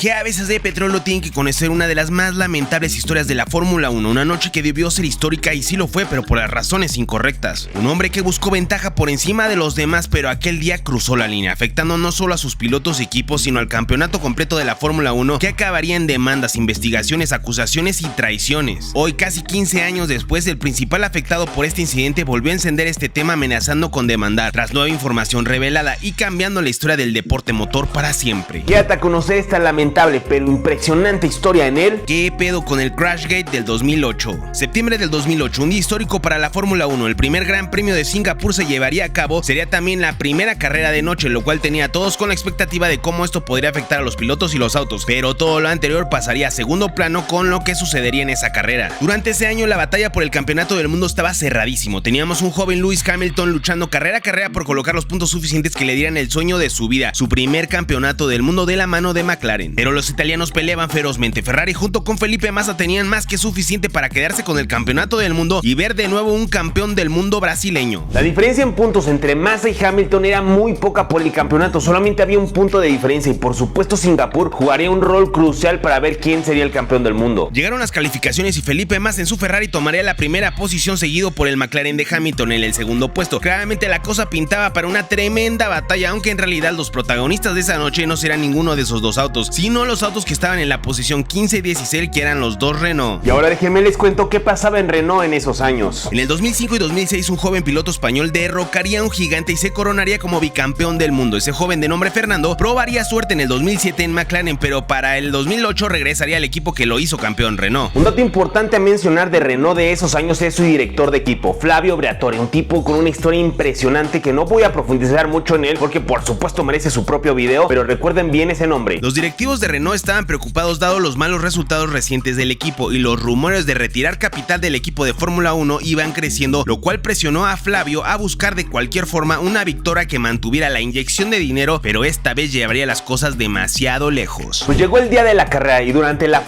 ¿Qué aves de petróleo tienen que conocer una de las más lamentables historias de la Fórmula 1? Una noche que debió ser histórica y sí lo fue, pero por las razones incorrectas. Un hombre que buscó ventaja por encima de los demás, pero aquel día cruzó la línea, afectando no solo a sus pilotos y equipos, sino al campeonato completo de la Fórmula 1, que acabaría en demandas, investigaciones, acusaciones y traiciones. Hoy, casi 15 años después, el principal afectado por este incidente volvió a encender este tema, amenazando con demandar, tras nueva información revelada y cambiando la historia del deporte motor para siempre. Quédate a conocer esta lamentable pero impresionante historia en él. ¿Qué pedo con el Crashgate del 2008? Septiembre del 2008, un día histórico para la Fórmula 1. El primer Gran Premio de Singapur se llevaría a cabo, sería también la primera carrera de noche, lo cual tenía a todos con la expectativa de cómo esto podría afectar a los pilotos y los autos, pero todo lo anterior pasaría a segundo plano con lo que sucedería en esa carrera. Durante ese año la batalla por el campeonato del mundo estaba cerradísimo. Teníamos un joven Lewis Hamilton luchando carrera a carrera por colocar los puntos suficientes que le dieran el sueño de su vida, su primer campeonato del mundo de la mano de McLaren. Pero los italianos peleaban ferozmente. Ferrari junto con Felipe Massa tenían más que suficiente para quedarse con el campeonato del mundo y ver de nuevo un campeón del mundo brasileño. La diferencia en puntos entre Massa y Hamilton era muy poca por el campeonato, solamente había un punto de diferencia y por supuesto Singapur jugaría un rol crucial para ver quién sería el campeón del mundo. Llegaron las calificaciones y Felipe Massa en su Ferrari tomaría la primera posición, seguido por el McLaren de Hamilton en el segundo puesto. Claramente la cosa pintaba para una tremenda batalla, aunque en realidad los protagonistas de esa noche no serán ninguno de esos dos autos, sino los autos que estaban en la posición 15 y 16, que eran los dos Renault. Y ahora déjenme les cuento qué pasaba en Renault en esos años. En el 2005 y 2006 un joven piloto español derrocaría a un gigante y se coronaría como bicampeón del mundo. Ese joven de nombre Fernando probaría suerte en el 2007 en McLaren, pero para el 2008 regresaría al equipo que lo hizo campeón, Renault. Un dato importante a mencionar de Renault de esos años es su director de equipo, Flavio Briatore, un tipo con una historia impresionante que no voy a profundizar mucho en él porque por supuesto merece su propio video, pero recuerden bien ese nombre. Los directivos de Renault estaban preocupados dado los malos resultados recientes del equipo y los rumores de retirar capital del equipo de Fórmula 1 iban creciendo, lo cual presionó a Flavio a buscar de cualquier forma una victoria que mantuviera la inyección de dinero, pero esta vez llevaría las cosas demasiado lejos. Pues llegó el día de la carrera y durante la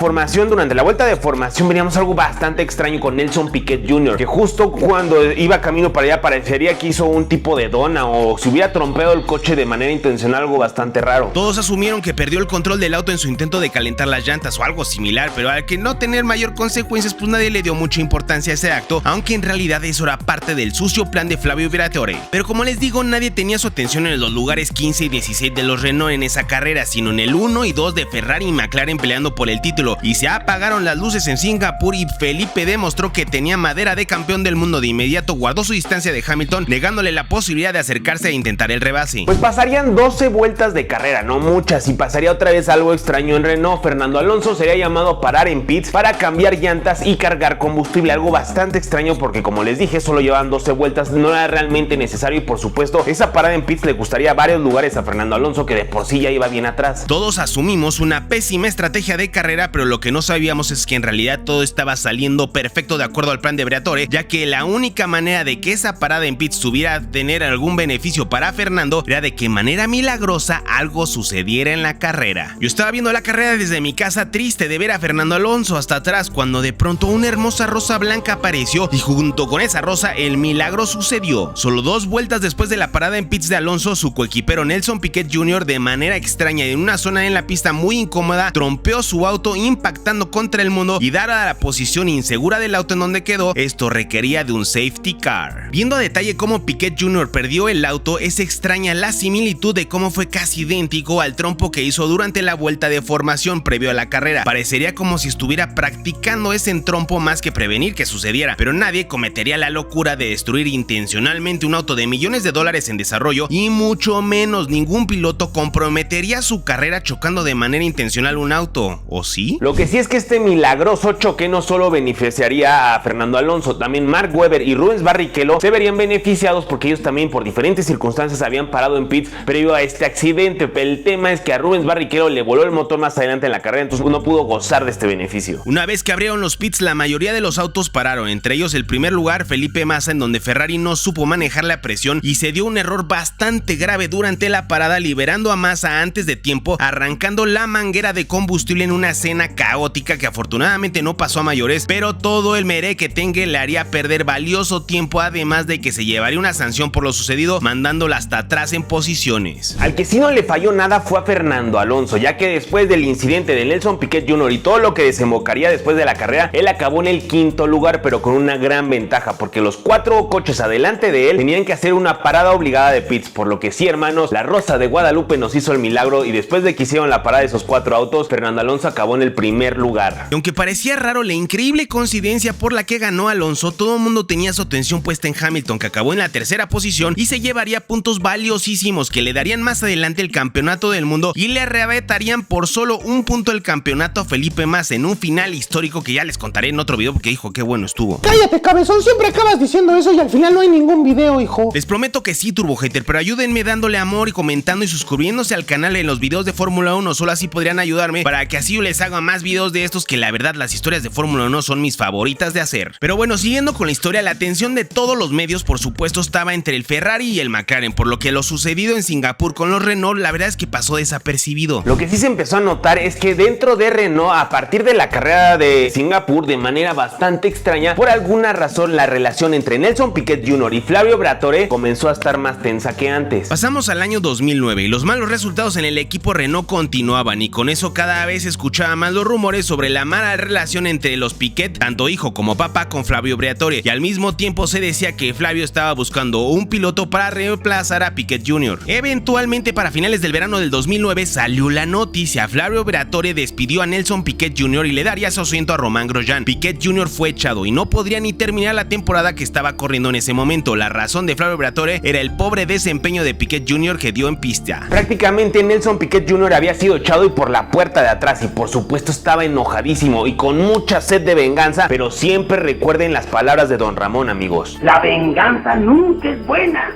vuelta de formación veníamos algo bastante extraño con Nelson Piquet Jr., que justo cuando iba camino para allá parecería que hizo un tipo de dona o si hubiera trompeado el coche de manera intencional, algo bastante raro. Todos asumieron que perdió el control del auto en su intento de calentar las llantas o algo similar, pero al que no tener mayor consecuencias, pues nadie le dio mucha importancia a ese acto, aunque en realidad eso era parte del sucio plan de Flavio Briatore. Pero como les digo, nadie tenía su atención en los lugares 15 y 16 de los Renault en esa carrera, sino en el 1 y 2 de Ferrari y McLaren peleando por el título, y se apagaron las luces en Singapur y Felipe demostró que tenía madera de campeón del mundo. De inmediato guardó su distancia de Hamilton, negándole la posibilidad de acercarse e intentar el rebase. Pues pasarían 12 vueltas de carrera, no muchas, y pasaría otra vez algo extraño en Renault. Fernando Alonso sería llamado a parar en pits para cambiar llantas y cargar combustible, algo bastante extraño porque como les dije solo llevaban 12 vueltas, no era realmente necesario y por supuesto esa parada en pits le gustaría varios lugares a Fernando Alonso, que de por sí ya iba bien atrás. Todos asumimos una pésima estrategia de carrera, pero lo que no sabíamos es que en realidad todo estaba saliendo perfecto de acuerdo al plan de Briatore, ya que la única manera de que esa parada en pits tuviera tener algún beneficio para Fernando era de que de manera milagrosa algo sucediera en la carrera. Yo estaba viendo la carrera desde mi casa, triste de ver a Fernando Alonso hasta atrás, cuando de pronto una hermosa rosa blanca apareció y junto con esa rosa el milagro sucedió. Solo 2 vueltas después de la parada en pits de Alonso, su coequipero Nelson Piquet Jr. de manera extraña en una zona en la pista muy incómoda trompeó su auto impactando contra el mundo, y dada la posición insegura del auto en donde quedó, esto requería de un safety car. Viendo a detalle cómo Piquet Jr. perdió el auto, es extraña la similitud de cómo fue casi idéntico al trompo que hizo durante la vuelta de formación previo a la carrera. Parecería como si estuviera practicando ese trompo más que prevenir que sucediera, pero nadie cometería la locura de destruir intencionalmente un auto de millones de dólares en desarrollo, y mucho menos ningún piloto comprometería su carrera chocando de manera intencional un auto, ¿o sí? Lo que sí es que este milagroso choque no solo beneficiaría a Fernando Alonso, también Mark Webber y Rubens Barrichello se verían beneficiados porque ellos también por diferentes circunstancias habían parado en pits previo a este accidente. Pero el tema es que a Rubens Barrichello le voló el motor más adelante en la carrera, entonces no pudo gozar de este beneficio. Una vez que abrieron los pits, la mayoría de los autos pararon, entre ellos el primer lugar Felipe Massa, en donde Ferrari no supo manejar la presión y se dio un error bastante grave durante la parada, liberando a Massa antes de tiempo, arrancando la manguera de combustible en una escena caótica que afortunadamente no pasó a mayores, pero todo el merequetengue le haría perder valioso tiempo, además de que se llevaría una sanción por lo sucedido, mandándola hasta atrás en posiciones. Al que sí no le falló nada fue a Fernando Alonso, ya que porque después del incidente de Nelson Piquet Jr. y todo lo que desembocaría después de la carrera, él acabó en el quinto lugar, pero con una gran ventaja, porque los 4 coches adelante de él tenían que hacer una parada obligada de pits, por lo que sí, hermanos, la Rosa de Guadalupe nos hizo el milagro y después de que hicieron la parada de esos 4 autos, Fernando Alonso acabó en el primer lugar. Y aunque parecía raro la increíble coincidencia por la que ganó Alonso, todo el mundo tenía su atención puesta en Hamilton, que acabó en la tercera posición y se llevaría puntos valiosísimos que le darían más adelante el campeonato del mundo y le arrebatarían por solo un punto el campeonato a Felipe Massa en un final histórico que ya les contaré en otro video porque dijo qué bueno estuvo. Cállate, cabezón, siempre acabas diciendo eso y al final no hay ningún video, hijo. Les prometo que sí, Turbo Hater, pero ayúdenme dándole amor y comentando y suscribiéndose al canal en los videos de Fórmula 1, solo así podrían ayudarme para que así yo les haga más videos de estos, que la verdad las historias de Fórmula 1 son mis favoritas de hacer. Pero bueno, siguiendo con la historia, la atención de todos los medios por supuesto estaba entre el Ferrari y el McLaren, por lo que lo sucedido en Singapur con los Renault la verdad es que pasó desapercibido. Lo que sí se empezó a notar es que dentro de Renault, a partir de la carrera de Singapur, de manera bastante extraña, por alguna razón la relación entre Nelson Piquet Jr. y Flavio Briatore comenzó a estar más tensa que antes. Pasamos al año 2009 y los malos resultados en el equipo Renault continuaban, y con eso cada vez se escuchaba más los rumores sobre la mala relación entre los Piquet, tanto hijo como papá, con Flavio Briatore, y al mismo tiempo se decía que Flavio estaba buscando un piloto para reemplazar a Piquet Jr. Eventualmente, para finales del verano del 2009 salió la noticia: Flavio Briatore despidió a Nelson Piquet Jr. y le daría su asiento a Romain Grosjean. Piquet Jr. fue echado y no podría ni terminar la temporada que estaba corriendo en ese momento. La razón de Flavio Briatore era el pobre desempeño de Piquet Jr. que dio en pista. Prácticamente Nelson Piquet Jr. había sido echado y por la puerta de atrás, y por supuesto estaba enojadísimo y con mucha sed de venganza, pero siempre recuerden las palabras de Don Ramón, amigos: la venganza nunca es buena,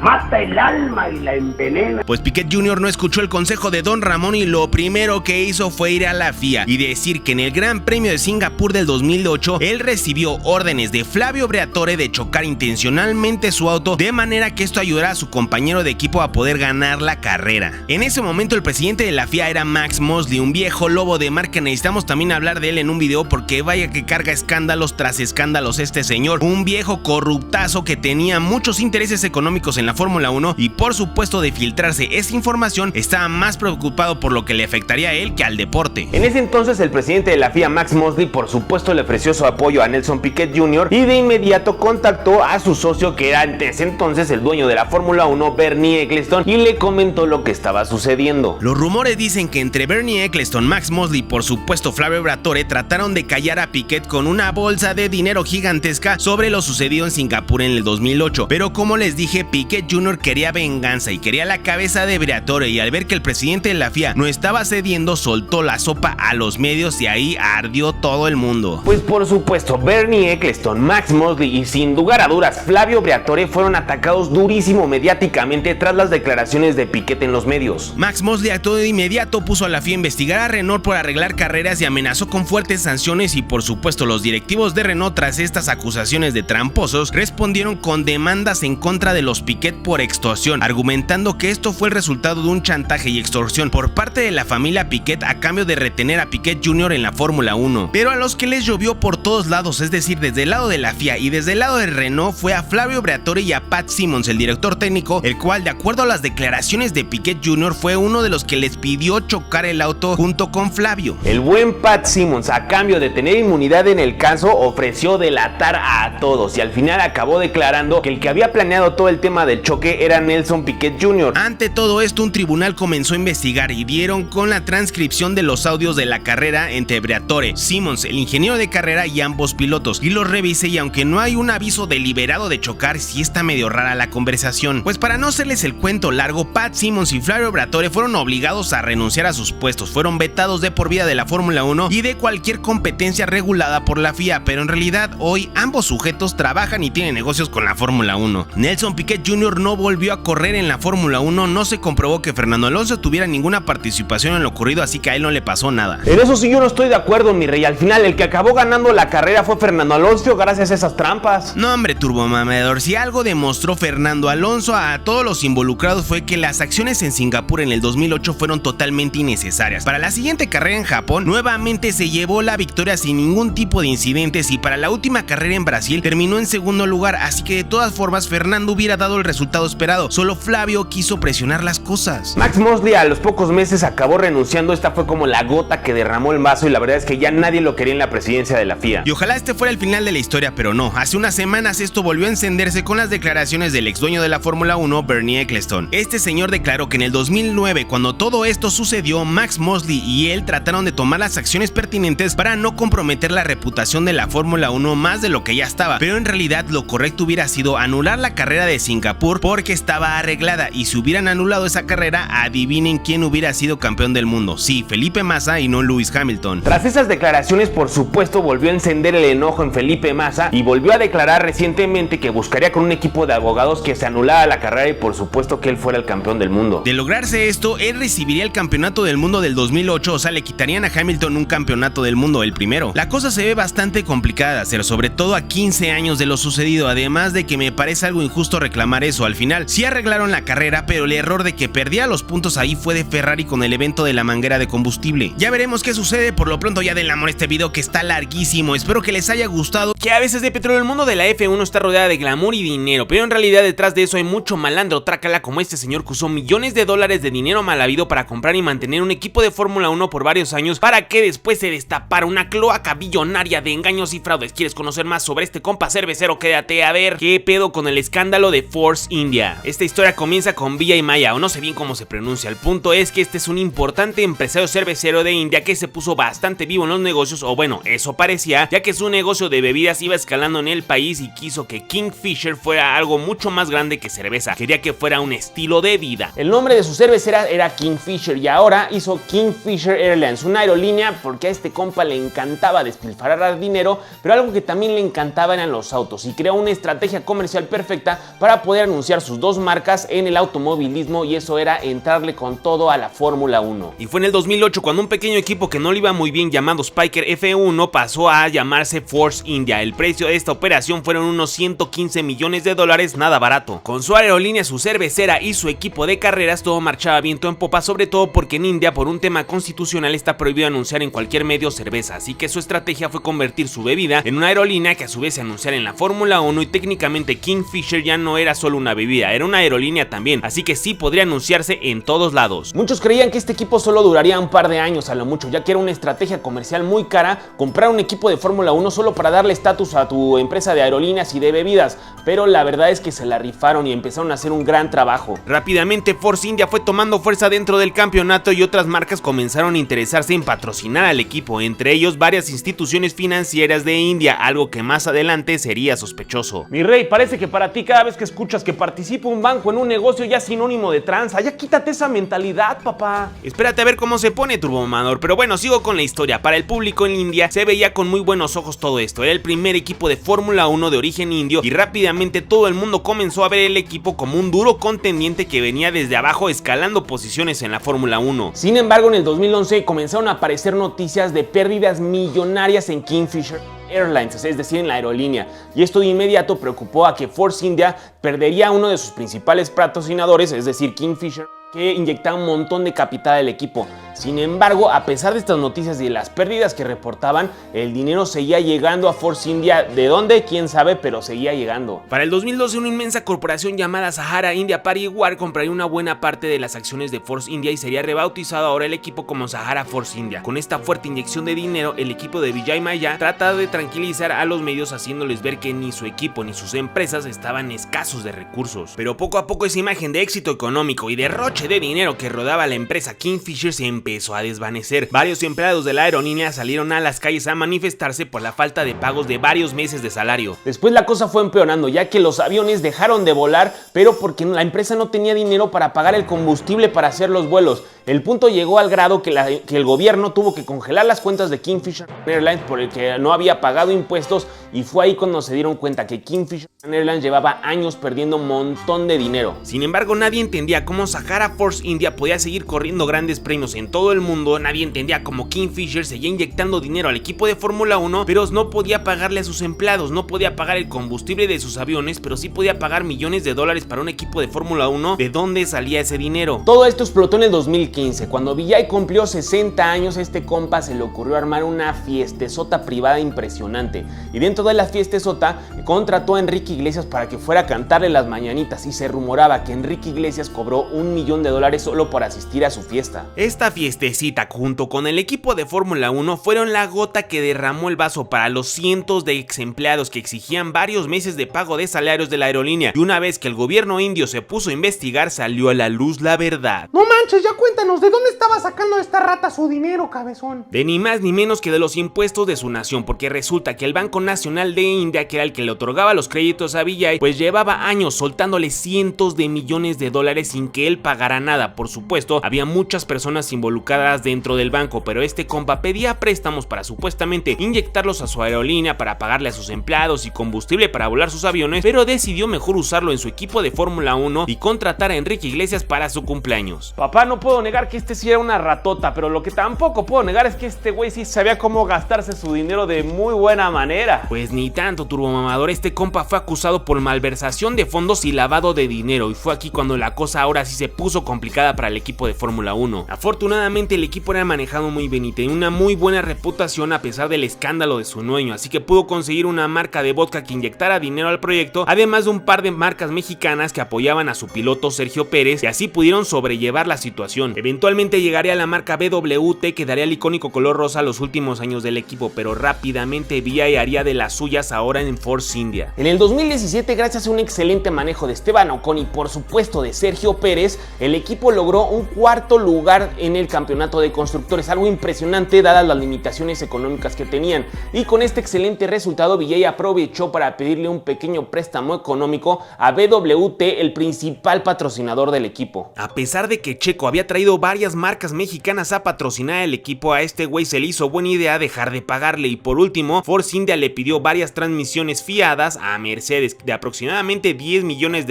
mata el alma y la envenena. Pues Piquet Jr. no escuchó el consejo de Don Ramón y lo primero que hizo fue ir a la FIA y decir que en el Gran Premio de Singapur del 2008 él recibió órdenes de Flavio Briatore de chocar intencionalmente su auto, de manera que esto ayudara a su compañero de equipo a poder ganar la carrera. En ese momento el presidente de la FIA era Max Mosley, un viejo lobo de mar que necesitamos también hablar de él en un video porque vaya que carga escándalos tras escándalos este señor, un viejo corruptazo que tenía muchos intereses económicos en la Fórmula 1 y por supuesto de filtrarse esa información estaba más preocupado por lo que le afectaría a él que al deporte. En ese entonces el presidente de la FIA, Max Mosley, por supuesto le ofreció su apoyo a Nelson Piquet Jr. y de inmediato contactó a su socio, que era en ese entonces el dueño de la Fórmula 1, Bernie Ecclestone, y le comentó lo que estaba sucediendo. Los rumores dicen que entre Bernie Ecclestone, Max Mosley y por supuesto Flavio Briatore trataron de callar a Piquet con una bolsa de dinero gigantesca sobre lo sucedido en Singapur en el 2008, pero como les dije, Piquet Jr. quería venganza y quería la cabeza de Briatore, y al ver que el presidente de la FIA no estaba cediendo, soltó la sopa a los medios y ahí ardió todo el mundo. Pues por supuesto Bernie Ecclestone, Max Mosley y sin lugar a dudas Flavio Briatore fueron atacados durísimo mediáticamente tras las declaraciones de Piquet en los medios. Max Mosley actuó de inmediato, puso a la FIA a investigar a Renault por arreglar carreras y amenazó con fuertes sanciones, y por supuesto los directivos de Renault, tras estas acusaciones de tramposos, respondieron con demandas en contra de los Piquet por extorsión, argumentando que esto fue el resultado de un chantaje y extorsión por parte de la familia Piquet a cambio de retener a Piquet Jr. en la Fórmula 1. Pero a los que les llovió por todos lados, es decir, desde el lado de la FIA y desde el lado de Renault, fue a Flavio Briatore y a Pat Symonds, el director técnico, el cual, de acuerdo a las declaraciones de Piquet Jr., fue uno de los que les pidió chocar el auto junto con Flavio. El buen Pat Symonds, a cambio de tener inmunidad en el caso, ofreció delatar a todos y al final acabó declarando que el que había planeado todo el tema del choque era Nelson Piquet Jr. Ante todo esto, un tribunal comenzó a investigar y dieron con la transcripción de los audios de la carrera entre Briatore, Symonds, el ingeniero de carrera, y ambos pilotos, y los revisé, y aunque no hay un aviso deliberado de chocar, sí está medio rara la conversación. Pues para no hacerles el cuento largo, Pat Symonds y Flavio Briatore fueron obligados a renunciar a sus puestos, fueron vetados de por vida de la Fórmula 1 y de cualquier competencia regulada por la FIA, pero en realidad hoy ambos sujetos trabajan y tienen negocios con la Fórmula 1. Nelson Piquet Jr. no volvió a correr en la Fórmula 1, no se comprobó que Fernando Alonso tuviera ninguna participación en lo ocurrido, así que a él no le pasó nada. En eso sí yo no estoy de acuerdo, mi rey. Al final el que acabó ganando la carrera fue Fernando Alonso gracias a esas trampas. No, hombre, turbomamador, si algo demostró Fernando Alonso a todos los involucrados fue que las acciones en Singapur en el 2008 fueron totalmente innecesarias. Para la siguiente carrera en Japón, nuevamente se llevó la victoria sin ningún tipo de incidentes, y para la última carrera en Brasil terminó en segundo lugar, así que de todas formas Fernando hubiera dado el resultado esperado, solo Flavio quiso presionar las cosas. Max Mosley a los pocos meses acabó renunciando, esta fue como la gota que derramó el vaso y la verdad es que ya nadie lo quería en la presidencia de la FIA. Y ojalá este fuera el final de la historia, pero no, hace unas semanas esto volvió a encenderse con las declaraciones del ex dueño de la Fórmula 1, Bernie Ecclestone. Este señor declaró que en el 2009, cuando todo esto sucedió, Max Mosley y él trataron de tomar las acciones pertinentes para no comprometer la reputación de la Fórmula 1 más de lo que ya estaba, pero en realidad lo correcto hubiera sido anular la carrera de Singapur porque estaba arreglada, y si hubieran anulado esa carrera, adivinen quién hubiera sido campeón del mundo. Sí, Felipe Massa y no Lewis Hamilton. Tras esas declaraciones, por supuesto, volvió a encender el enojo en Felipe Massa y volvió a declarar recientemente que buscaría con un equipo de abogados que se anulara la carrera y por supuesto que él fuera el campeón del mundo. De lograrse esto, él recibiría el campeonato del mundo del 2008, o sea, le quitarían a Hamilton un campeonato del mundo, el primero. La cosa se ve bastante complicada de hacer, sobre todo a 15 años de lo sucedido, además de que me parece algo injusto reclamar eso. Al final, sí arreglaron la carrera, pero el error de que perdía los puntos ahí fue de Ferrari con el evento de la manguera de combustible. Ya veremos qué sucede, por lo pronto ya denle amor a este video que está larguísimo, espero que les haya gustado. Que a veces de petróleo el mundo de la F1 está rodeada de glamour y dinero, pero en realidad detrás de eso hay mucho malandro trácala como este señor que usó millones de dólares de dinero mal habido para comprar y mantener un equipo de Fórmula 1 por varios años para que después se destapara una cloaca billonaria de engaños y fraudes. ¿Quieres conocer más sobre este compa cervecero? Quédate a ver qué pedo con el escándalo de Force India. Esta historia comienza con Vijay Mallya, o no sé bien cómo se pronuncia. El punto es que este es un importante empresario cervecero de India que se puso bastante vivo en los negocios, o bueno, eso parecía, ya que su negocio de bebidas iba escalando en el país y quiso que Kingfisher fuera algo mucho más grande que cerveza. Quería que fuera un estilo de vida. El nombre de su cervecera era Kingfisher y ahora hizo Kingfisher Airlines, una aerolínea porque a este compa le encantaba despilfarrar dinero, pero algo que también le encantaba eran los autos, y creó una estrategia comercial perfecta para poder anunciar sus dos marcas en el automovilismo, y eso era entrarle con todo a la Fórmula 1. Y fue en el 2008 cuando un pequeño equipo que no le iba muy bien llamado Spiker F1 pasó a llamarse Force India. El precio de esta operación fueron unos 115 millones de dólares, nada barato. Con su aerolínea, su cervecera y su equipo de carreras todo marchaba viento en popa, sobre todo porque en India por un tema constitucional está prohibido anunciar en cualquier medio cerveza, así que su estrategia fue convertir su bebida en una aerolínea que a su vez se anunciara en la Fórmula 1, y técnicamente Kingfisher ya no era solo una bebida, era una aerolínea también, así que sí podría anunciarse en todos lados. Muchos creían que este equipo solo duraría un par de años a lo mucho, ya que era una estrategia comercial muy cara comprar un equipo de Fórmula 1 solo para darle estatus a tu empresa de aerolíneas y de bebidas, pero la verdad es que se la rifaron y empezaron a hacer un gran trabajo. Rápidamente Force India fue tomando fuerza dentro del campeonato y otras marcas comenzaron a interesarse en patrocinar al equipo, entre ellos varias instituciones financieras de India, algo que más adelante sería sospechoso. Mi rey, parece que para ti cada vez que escuchas que participa un banco en un negocio ya es sinónimo de tranza. Ya quítate esa mentalidad, papá. Espérate a ver cómo se pone, Turbomamador, pero bueno, sigo con la historia. Para el público en India se veía con muy buenos ojos todo esto. Era el primer equipo de Fórmula 1 de origen indio y rápidamente todo el mundo comenzó a ver el equipo como un duro contendiente que venía desde abajo escalando posiciones en la Fórmula 1. Sin embargo, en el 2011 comenzaron a aparecer noticias de pérdidas millonarias en Kingfisher Airlines, es decir, en la aerolínea, y esto de inmediato preocupó a que Force India perdería uno de sus principales patrocinadores, es decir, Kingfisher, que inyectaba un montón de capital al equipo. Sin embargo, a pesar de estas noticias y de las pérdidas que reportaban, el dinero seguía llegando a Force India. ¿De dónde? Quién sabe, pero seguía llegando. Para el 2012, una inmensa corporación llamada Sahara India Pariwar compraría una buena parte de las acciones de Force India y sería rebautizado ahora el equipo como Sahara Force India. Con esta fuerte inyección de dinero, el equipo de Vijay Mallya trata de tranquilizar a los medios haciéndoles ver que ni su equipo ni sus empresas estaban escasos de recursos. Pero poco a poco esa imagen de éxito económico y derroche de dinero que rodaba la empresa Kingfisher se empezó a desvanecer. Varios empleados de la aerolínea salieron a las calles a manifestarse por la falta de pagos de varios meses de salario. Después la cosa fue empeorando, ya que los aviones dejaron de volar, pero porque la empresa no tenía dinero para pagar el combustible para hacer los vuelos. El punto llegó al grado que el gobierno tuvo que congelar las cuentas de Kingfisher Airlines por el que no había pagado impuestos, y fue ahí cuando se dieron cuenta que Kingfisher Airlines llevaba años perdiendo un montón de dinero. Sin embargo, nadie entendía cómo Sahara Force India podía seguir corriendo grandes premios en todo el mundo. Nadie entendía cómo Kingfisher seguía inyectando dinero al equipo de Fórmula 1, pero no podía pagarle a sus empleados, no podía pagar el combustible de sus aviones, pero sí podía pagar millones de dólares para un equipo de Fórmula 1. ¿De dónde salía ese dinero? Todo esto explotó en el 2015, cuando Vijay cumplió 60 años. Este compa se le ocurrió armar una fiestezota privada impresionante, y dentro de la fiestezota contrató a Enrique Enrique Iglesias para que fuera a cantarle las mañanitas y se rumoraba que Enrique Iglesias cobró $1 millón solo por asistir a su fiesta. Esta fiestecita junto con el equipo de Fórmula 1 fueron la gota que derramó el vaso para los cientos de ex empleados que exigían varios meses de pago de salarios de la aerolínea, y una vez que el gobierno indio se puso a investigar salió a la luz la verdad. No manches, ya cuéntanos, ¿de dónde estaba sacando esta rata su dinero, cabezón? De ni más ni menos que de los impuestos de su nación, porque resulta que el Banco Nacional de India, que era el que le otorgaba los créditos a Vijay, pues llevaba años soltándole cientos de millones de dólares sin que él pagara nada. Por supuesto, había muchas personas involucradas dentro del banco, pero este compa pedía préstamos para supuestamente inyectarlos a su aerolínea, para pagarle a sus empleados y combustible para volar sus aviones, pero decidió mejor usarlo en su equipo de Fórmula 1 y contratar a Enrique Iglesias para su cumpleaños. Papá, no puedo negar que este sí era una ratota, pero lo que tampoco puedo negar es que este güey sí sabía cómo gastarse su dinero de muy buena manera. Pues ni tanto, turbomamador. Este compa fue acusado por malversación de fondos y lavado de dinero, y fue aquí cuando la cosa ahora sí se puso complicada para el equipo de Fórmula 1. Afortunadamente el equipo era manejado muy bien y tenía una muy buena reputación a pesar del escándalo de su dueño, así que pudo conseguir una marca de vodka que inyectara dinero al proyecto, además de un par de marcas mexicanas que apoyaban a su piloto Sergio Pérez, y así pudieron sobrellevar la situación. Eventualmente llegaría la marca BWT, que daría el icónico color rosa los últimos años del equipo, pero rápidamente Vijay haría de las suyas ahora en Force India. En el 2017, gracias a un excelente manejo de Esteban Ocon y por supuesto de Sergio Pérez, el equipo logró un cuarto lugar en el campeonato de constructores, algo impresionante dadas las limitaciones económicas que tenían, y con este excelente resultado Vijay aprovechó para pedirle un pequeño préstamo económico a BWT, el principal patrocinador del equipo. A pesar de que Checo había traído varias marcas mexicanas a patrocinar el equipo, a este güey se le hizo buena idea dejar de pagarle, y por último Force India le pidió varias transmisiones fiadas a Mercedes de aproximadamente $10 millones,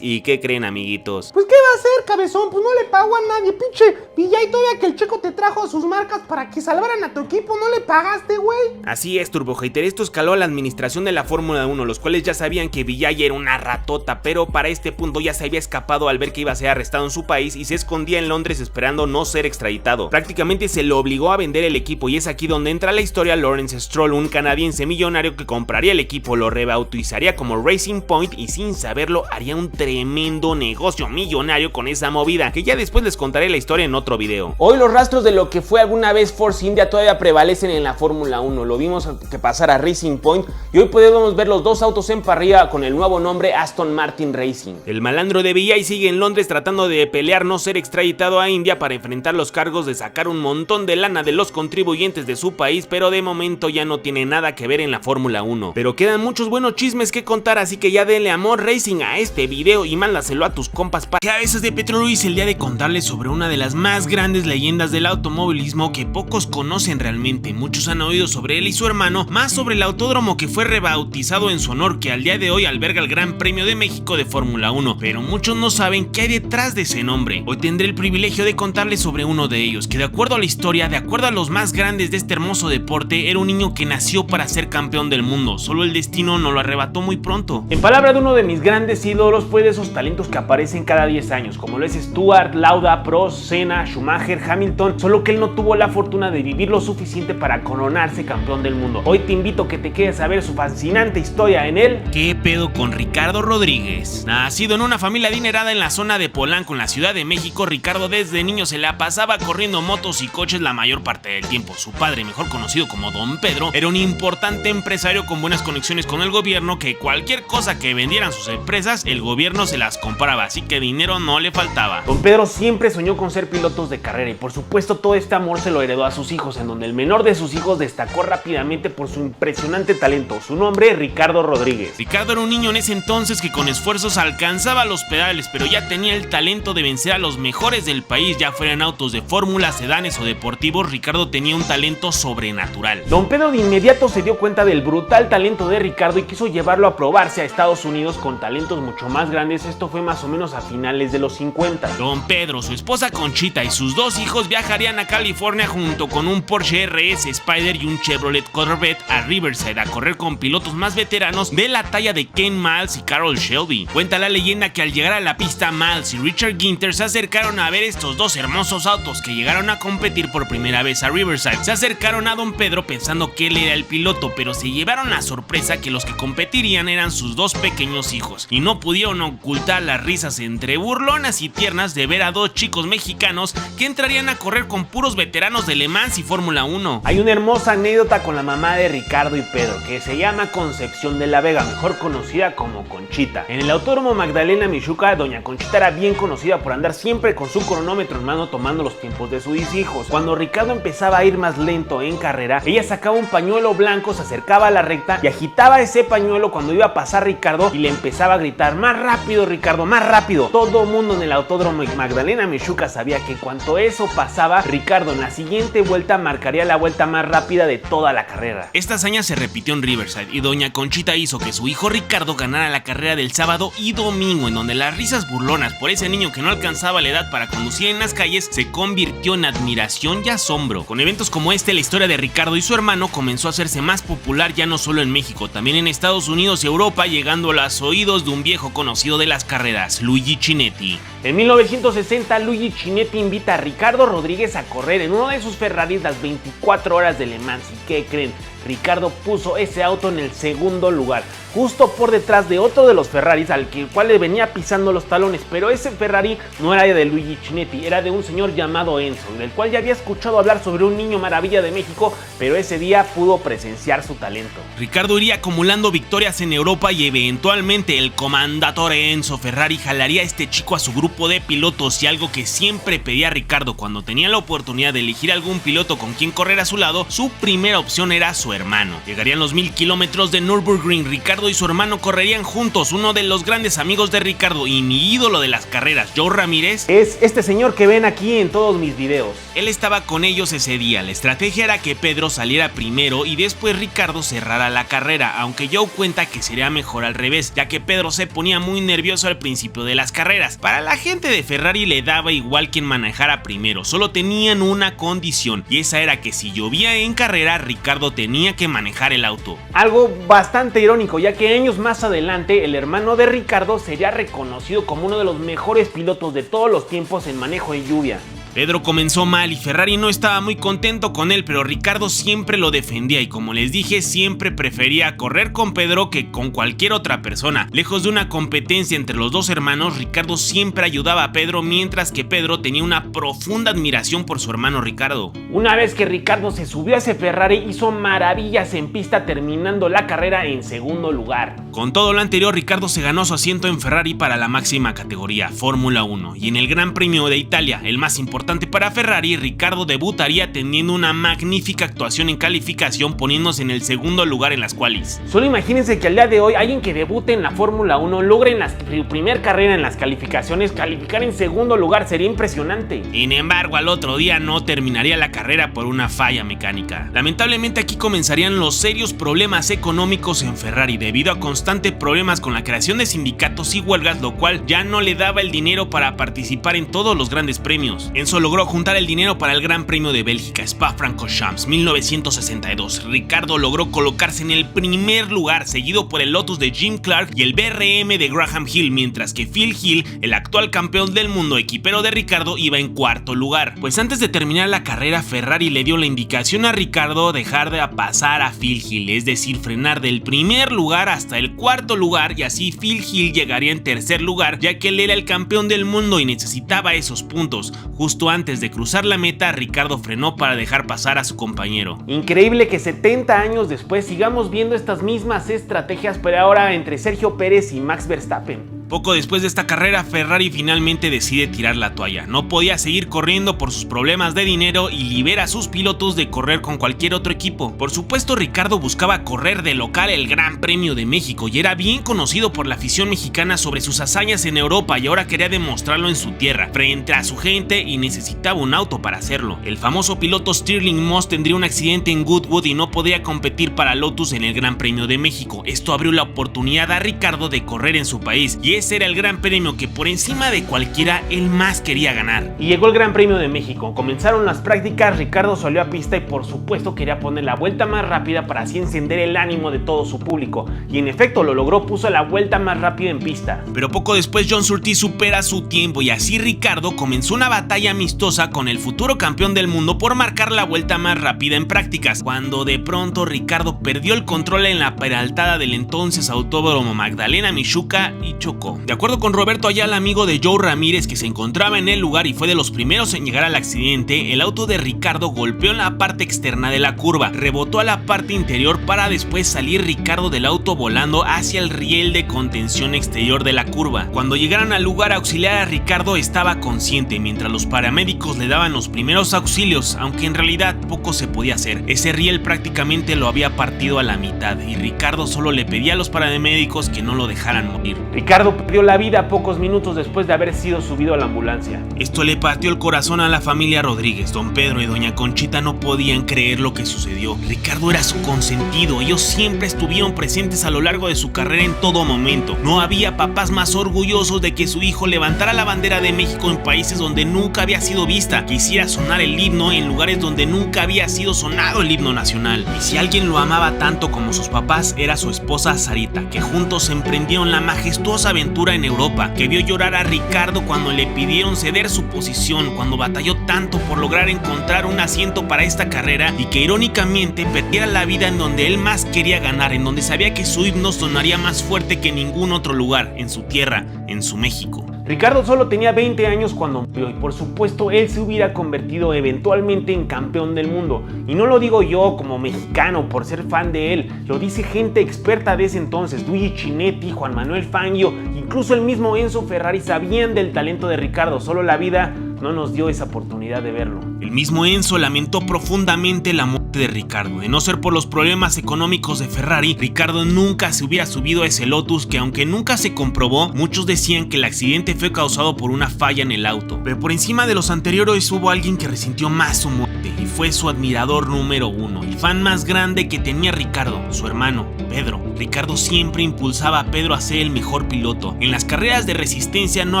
y ¿qué creen, amiguitos? Pues ¿qué va a hacer, cabezón? Pues no le pagó a nadie, pinche Vijay, todavía que el Checo te trajo sus marcas para que salvaran a tu equipo, ¿no le pagaste, güey? Así es, Turbo Hater, esto escaló a la administración de la Fórmula 1, los cuales ya sabían que Vijay era una ratota, pero para este punto ya se había escapado al ver que iba a ser arrestado en su país y se escondía en Londres esperando no ser extraditado. Prácticamente se lo obligó a vender el equipo, y es aquí donde entra la historia Lawrence Stroll, un canadiense millonario que compraría el equipo, lo rebautizaría como Racing Point y sin saberlo haría un tremendo negocio millonario con esa movida, que ya después les contaré la historia en otro video. Hoy los rastros de lo que fue alguna vez Force India todavía prevalecen en la Fórmula 1, lo vimos que pasar a Racing Point y hoy podemos ver los dos autos en parrilla con el nuevo nombre Aston Martin Racing. El malandro de Vijay sigue en Londres tratando de pelear no ser extraditado a India para enfrentar los cargos de sacar un montón de lana de los contribuyentes de su país, pero de momento ya no tiene nada que ver en la Fórmula 1. Pero quedan muchos buenos chismes que contar, así que ya denle amor Racing a este video y mándaselo a tus compas. Cabezas de Petróleo, es el día de contarles sobre una de las más grandes leyendas del automovilismo que pocos conocen realmente. Muchos han oído sobre él y su hermano, más sobre el autódromo que fue rebautizado en su honor, que al día de hoy alberga el Gran Premio de México de Fórmula 1, pero muchos no saben qué hay detrás de ese nombre. Hoy tendré el privilegio de contarles sobre uno de ellos, que de acuerdo a la historia, de acuerdo a los más grandes de este hermoso deporte, era un niño que nació para ser campeón del mundo, solo el destino no lo arrebató muy pronto. En palabra de uno de mis grandes ídolos, fue de esos talentos que aparecen cada 10 años, como lo es Stewart, Lauda, Prost, Senna, Schumacher, Hamilton, solo que él no tuvo la fortuna de vivir lo suficiente para coronarse campeón del mundo. Hoy te invito a que te quedes a ver su fascinante historia en él. ¿Qué pedo con Ricardo Rodríguez? Nacido en una familia adinerada en la zona de Polanco, en la Ciudad de México, Ricardo desde niño se la pasaba corriendo motos y coches la mayor parte del tiempo. Su padre, mejor conocido como Don Pedro, era un importante empresario con buenas conexiones con el gobierno, que cualquier cosa que vendieran sus empresas, el gobierno se las compraba, así que dinero no le faltaba. Don Pedro siempre soñó con ser pilotos de carrera y por supuesto todo este amor se lo heredó a sus hijos, en donde el menor de sus hijos destacó rápidamente por su impresionante talento. Su nombre, Ricardo Rodríguez. Ricardo era un niño en ese entonces que con esfuerzos alcanzaba los pedales, pero ya tenía el talento de vencer a los mejores del país, ya fueran autos de fórmula, sedanes o deportivos. Ricardo tenía un talento sobrenatural. Don Pedro de inmediato se dio cuenta del brutal talento de Ricardo y quiso llevarlo a probarse a Estados Unidos con talentos mucho más grandes. Esto fue más o menos a finales de los 50. Don Pedro, su esposa Conchita y sus dos hijos viajarían a California junto con un Porsche RS Spider y un Chevrolet Corvette a Riverside a correr con pilotos más veteranos de la talla de Ken Miles y Carroll Shelby. Cuenta la leyenda que al llegar a la pista, Miles y Richard Ginter se acercaron a ver estos dos hermosos autos que llegaron a competir por primera vez a Riverside. Se acercaron a Don Pedro pensando que él era el piloto, pero se llevaron la sorpresa que los que competirían veían eran sus dos pequeños hijos, y no pudieron ocultar las risas entre burlonas y tiernas de ver a dos chicos mexicanos que entrarían a correr con puros veteranos de Le Mans y Fórmula 1. Hay una hermosa anécdota con la mamá de Ricardo y Pedro, que se llama Concepción de la Vega, mejor conocida como Conchita. En el Autódromo Magdalena Mixhuca, doña Conchita era bien conocida por andar siempre con su cronómetro en mano tomando los tiempos de sus hijos. Cuando Ricardo empezaba a ir más lento en carrera, ella sacaba un pañuelo blanco, se acercaba a la recta y agitaba ese pañuelo cuando iba a pasar Ricardo y le empezaba a gritar: más rápido, Ricardo, más rápido. Todo el mundo en el Autódromo Magdalena Mixhuca sabía que cuando eso pasaba, Ricardo en la siguiente vuelta marcaría la vuelta más rápida de toda la carrera. Esta hazaña se repitió en Riverside y doña Conchita hizo que su hijo Ricardo ganara la carrera del sábado y domingo, en donde las risas burlonas por ese niño que no alcanzaba la edad para conducir en las calles se convirtió en admiración y asombro. Con eventos como este, la historia de Ricardo y su hermano comenzó a hacerse más popular ya no solo en México, también en Estados Unidos y Europa, llegando a los oídos de un viejo conocido de las carreras, Luigi Chinetti. En 1960, Luigi Chinetti invita a Ricardo Rodríguez a correr en uno de sus Ferraris las 24 horas de Le Mans. ¿Y qué creen? Ricardo puso ese auto en el segundo lugar, justo por detrás de otro de los Ferraris al cual le venía pisando los talones, pero ese Ferrari no era de Luigi Chinetti, era de un señor llamado Enzo, del cual ya había escuchado hablar sobre un niño maravilla de México, pero ese día pudo presenciar su talento. Ricardo iría acumulando victorias en Europa y eventualmente el Commendatore Enzo Ferrari jalaría a este chico a su grupo de pilotos, y algo que siempre pedía Ricardo cuando tenía la oportunidad de elegir algún piloto con quien correr a su lado, su primera opción era su hermano. Llegarían los 1000 kilómetros de Nürburgring, Ricardo y su hermano correrían juntos. Uno de los grandes amigos de Ricardo y mi ídolo de las carreras, Joe Ramírez, es este señor que ven aquí en todos mis videos. Él estaba con ellos ese día. La estrategia era que Pedro saliera primero y después Ricardo cerrara la carrera, aunque Joe cuenta que sería mejor al revés, ya que Pedro se ponía muy nervioso al principio de las carreras. Para la gente de Ferrari le daba igual quien manejara primero, solo tenían una condición, y esa era que si llovía en carrera, Ricardo tenía que manejar el auto. Algo bastante irónico, ya que años más adelante el hermano de Ricardo sería reconocido como uno de los mejores pilotos de todos los tiempos en manejo en lluvia. Pedro comenzó mal y Ferrari no estaba muy contento con él, pero Ricardo siempre lo defendía y, como les dije, siempre prefería correr con Pedro que con cualquier otra persona. Lejos de una competencia entre los dos hermanos, Ricardo siempre ayudaba a Pedro, mientras que Pedro tenía una profunda admiración por su hermano Ricardo. Una vez que Ricardo se subió a ese Ferrari, hizo maravillas en pista, terminando la carrera en segundo lugar. Con todo lo anterior, Ricardo se ganó su asiento en Ferrari para la máxima categoría, Fórmula 1, y en el Gran Premio de Italia, el más importante para Ferrari, Ricardo debutaría teniendo una magnífica actuación en calificación, poniéndose en el segundo lugar en las qualis. Solo imagínense que al día de hoy alguien que debute en la Fórmula 1 logre en su primer carrera en las calificaciones calificar en segundo lugar, sería impresionante. Sin embargo, al otro día no terminaría la carrera por una falla mecánica. Lamentablemente aquí comenzarían los serios problemas económicos en Ferrari debido a constantes problemas con la creación de sindicatos y huelgas, lo cual ya no le daba el dinero para participar en todos los grandes premios. Enzo logró juntar el dinero para el Gran Premio de Bélgica, Spa-Francorchamps, 1962. Ricardo logró colocarse en el primer lugar, seguido por el Lotus de Jim Clark y el BRM de Graham Hill, mientras que Phil Hill, el actual campeón del mundo equipero de Ricardo, iba en cuarto lugar. Pues antes de terminar la carrera, Ferrari le dio la indicación a Ricardo dejar de pasar a Phil Hill, es decir, frenar del primer lugar hasta el cuarto lugar, y así Phil Hill llegaría en tercer lugar, ya que él era el campeón del mundo y necesitaba esos puntos. Justo antes de cruzar la meta, Ricardo frenó para dejar pasar a su compañero. Increíble que 70 años después sigamos viendo estas mismas estrategias, pero ahora entre Sergio Pérez y Max Verstappen. Poco después de esta carrera, Ferrari finalmente decide tirar la toalla. No podía seguir corriendo por sus problemas de dinero y libera a sus pilotos de correr con cualquier otro equipo. Por supuesto, Ricardo buscaba correr de local el Gran Premio de México y era bien conocido por la afición mexicana sobre sus hazañas en Europa, y ahora quería demostrarlo en su tierra, frente a su gente, y necesitaba un auto para hacerlo. El famoso piloto Stirling Moss tendría un accidente en Goodwood y no podría competir para Lotus en el Gran Premio de México. Esto abrió la oportunidad a Ricardo de correr en su país, y ese era el gran premio que por encima de cualquiera él más quería ganar. Y llegó el Gran Premio de México. Comenzaron las prácticas, Ricardo salió a pista y por supuesto quería poner la vuelta más rápida para así encender el ánimo de todo su público. Y en efecto lo logró, puso la vuelta más rápida en pista. Pero poco después John Surtees supera su tiempo y así Ricardo comenzó una batalla amistosa con el futuro campeón del mundo por marcar la vuelta más rápida en prácticas, cuando de pronto Ricardo perdió el control en la peraltada del entonces autódromo Magdalena Mixhuca y chocó. De acuerdo con Roberto Ayala, amigo de Joe Ramírez, que se encontraba en el lugar y fue de los primeros en llegar al accidente, el auto de Ricardo golpeó en la parte externa de la curva, rebotó a la parte interior para después salir Ricardo del auto volando hacia el riel de contención exterior de la curva. Cuando llegaron al lugar a auxiliar a Ricardo estaba consciente, mientras los paramédicos le daban los primeros auxilios, aunque en realidad poco se podía hacer. Ese riel prácticamente lo había partido a la mitad y Ricardo solo le pedía a los paramédicos que no lo dejaran morir. Ricardo perdió la vida pocos minutos después de haber sido subido a la ambulancia. Esto le partió el corazón a la familia Rodríguez. Don Pedro y doña Conchita no podían creer lo que sucedió. Ricardo era su consentido, ellos siempre estuvieron presentes a lo largo de su carrera en todo momento. No había papás más orgullosos de que su hijo levantara la bandera de México en países donde nunca había sido vista, que hiciera sonar el himno en lugares donde nunca había sido sonado el himno nacional. Y si alguien lo amaba tanto como sus papás, era su esposa Sarita, que juntos emprendieron la majestuosa aventura en Europa, que vio llorar a Ricardo cuando le pidieron ceder su posición, cuando batalló tanto por lograr encontrar un asiento para esta carrera y que irónicamente perdiera la vida en donde él más quería ganar, en donde sabía que su himno sonaría más fuerte que en ningún otro lugar, en su tierra, en su México. Ricardo solo tenía 20 años cuando murió y por supuesto él se hubiera convertido eventualmente en campeón del mundo. Y no lo digo yo como mexicano por ser fan de él, lo dice gente experta de ese entonces. Luigi Chinetti, Juan Manuel Fangio, incluso el mismo Enzo Ferrari sabían del talento de Ricardo, solo la vida no nos dio esa oportunidad de verlo. El mismo Enzo lamentó profundamente la muerte de Ricardo. De no ser por los problemas económicos de Ferrari, Ricardo nunca se hubiera subido a ese Lotus, que aunque nunca se comprobó, muchos decían que el accidente fue causado por una falla en el auto. Pero por encima de los anteriores hubo alguien que resintió más su muerte y fue su admirador número uno, el fan más grande que tenía Ricardo, su hermano, Pedro. Ricardo siempre impulsaba a Pedro a ser el mejor piloto. En las carreras de resistencia no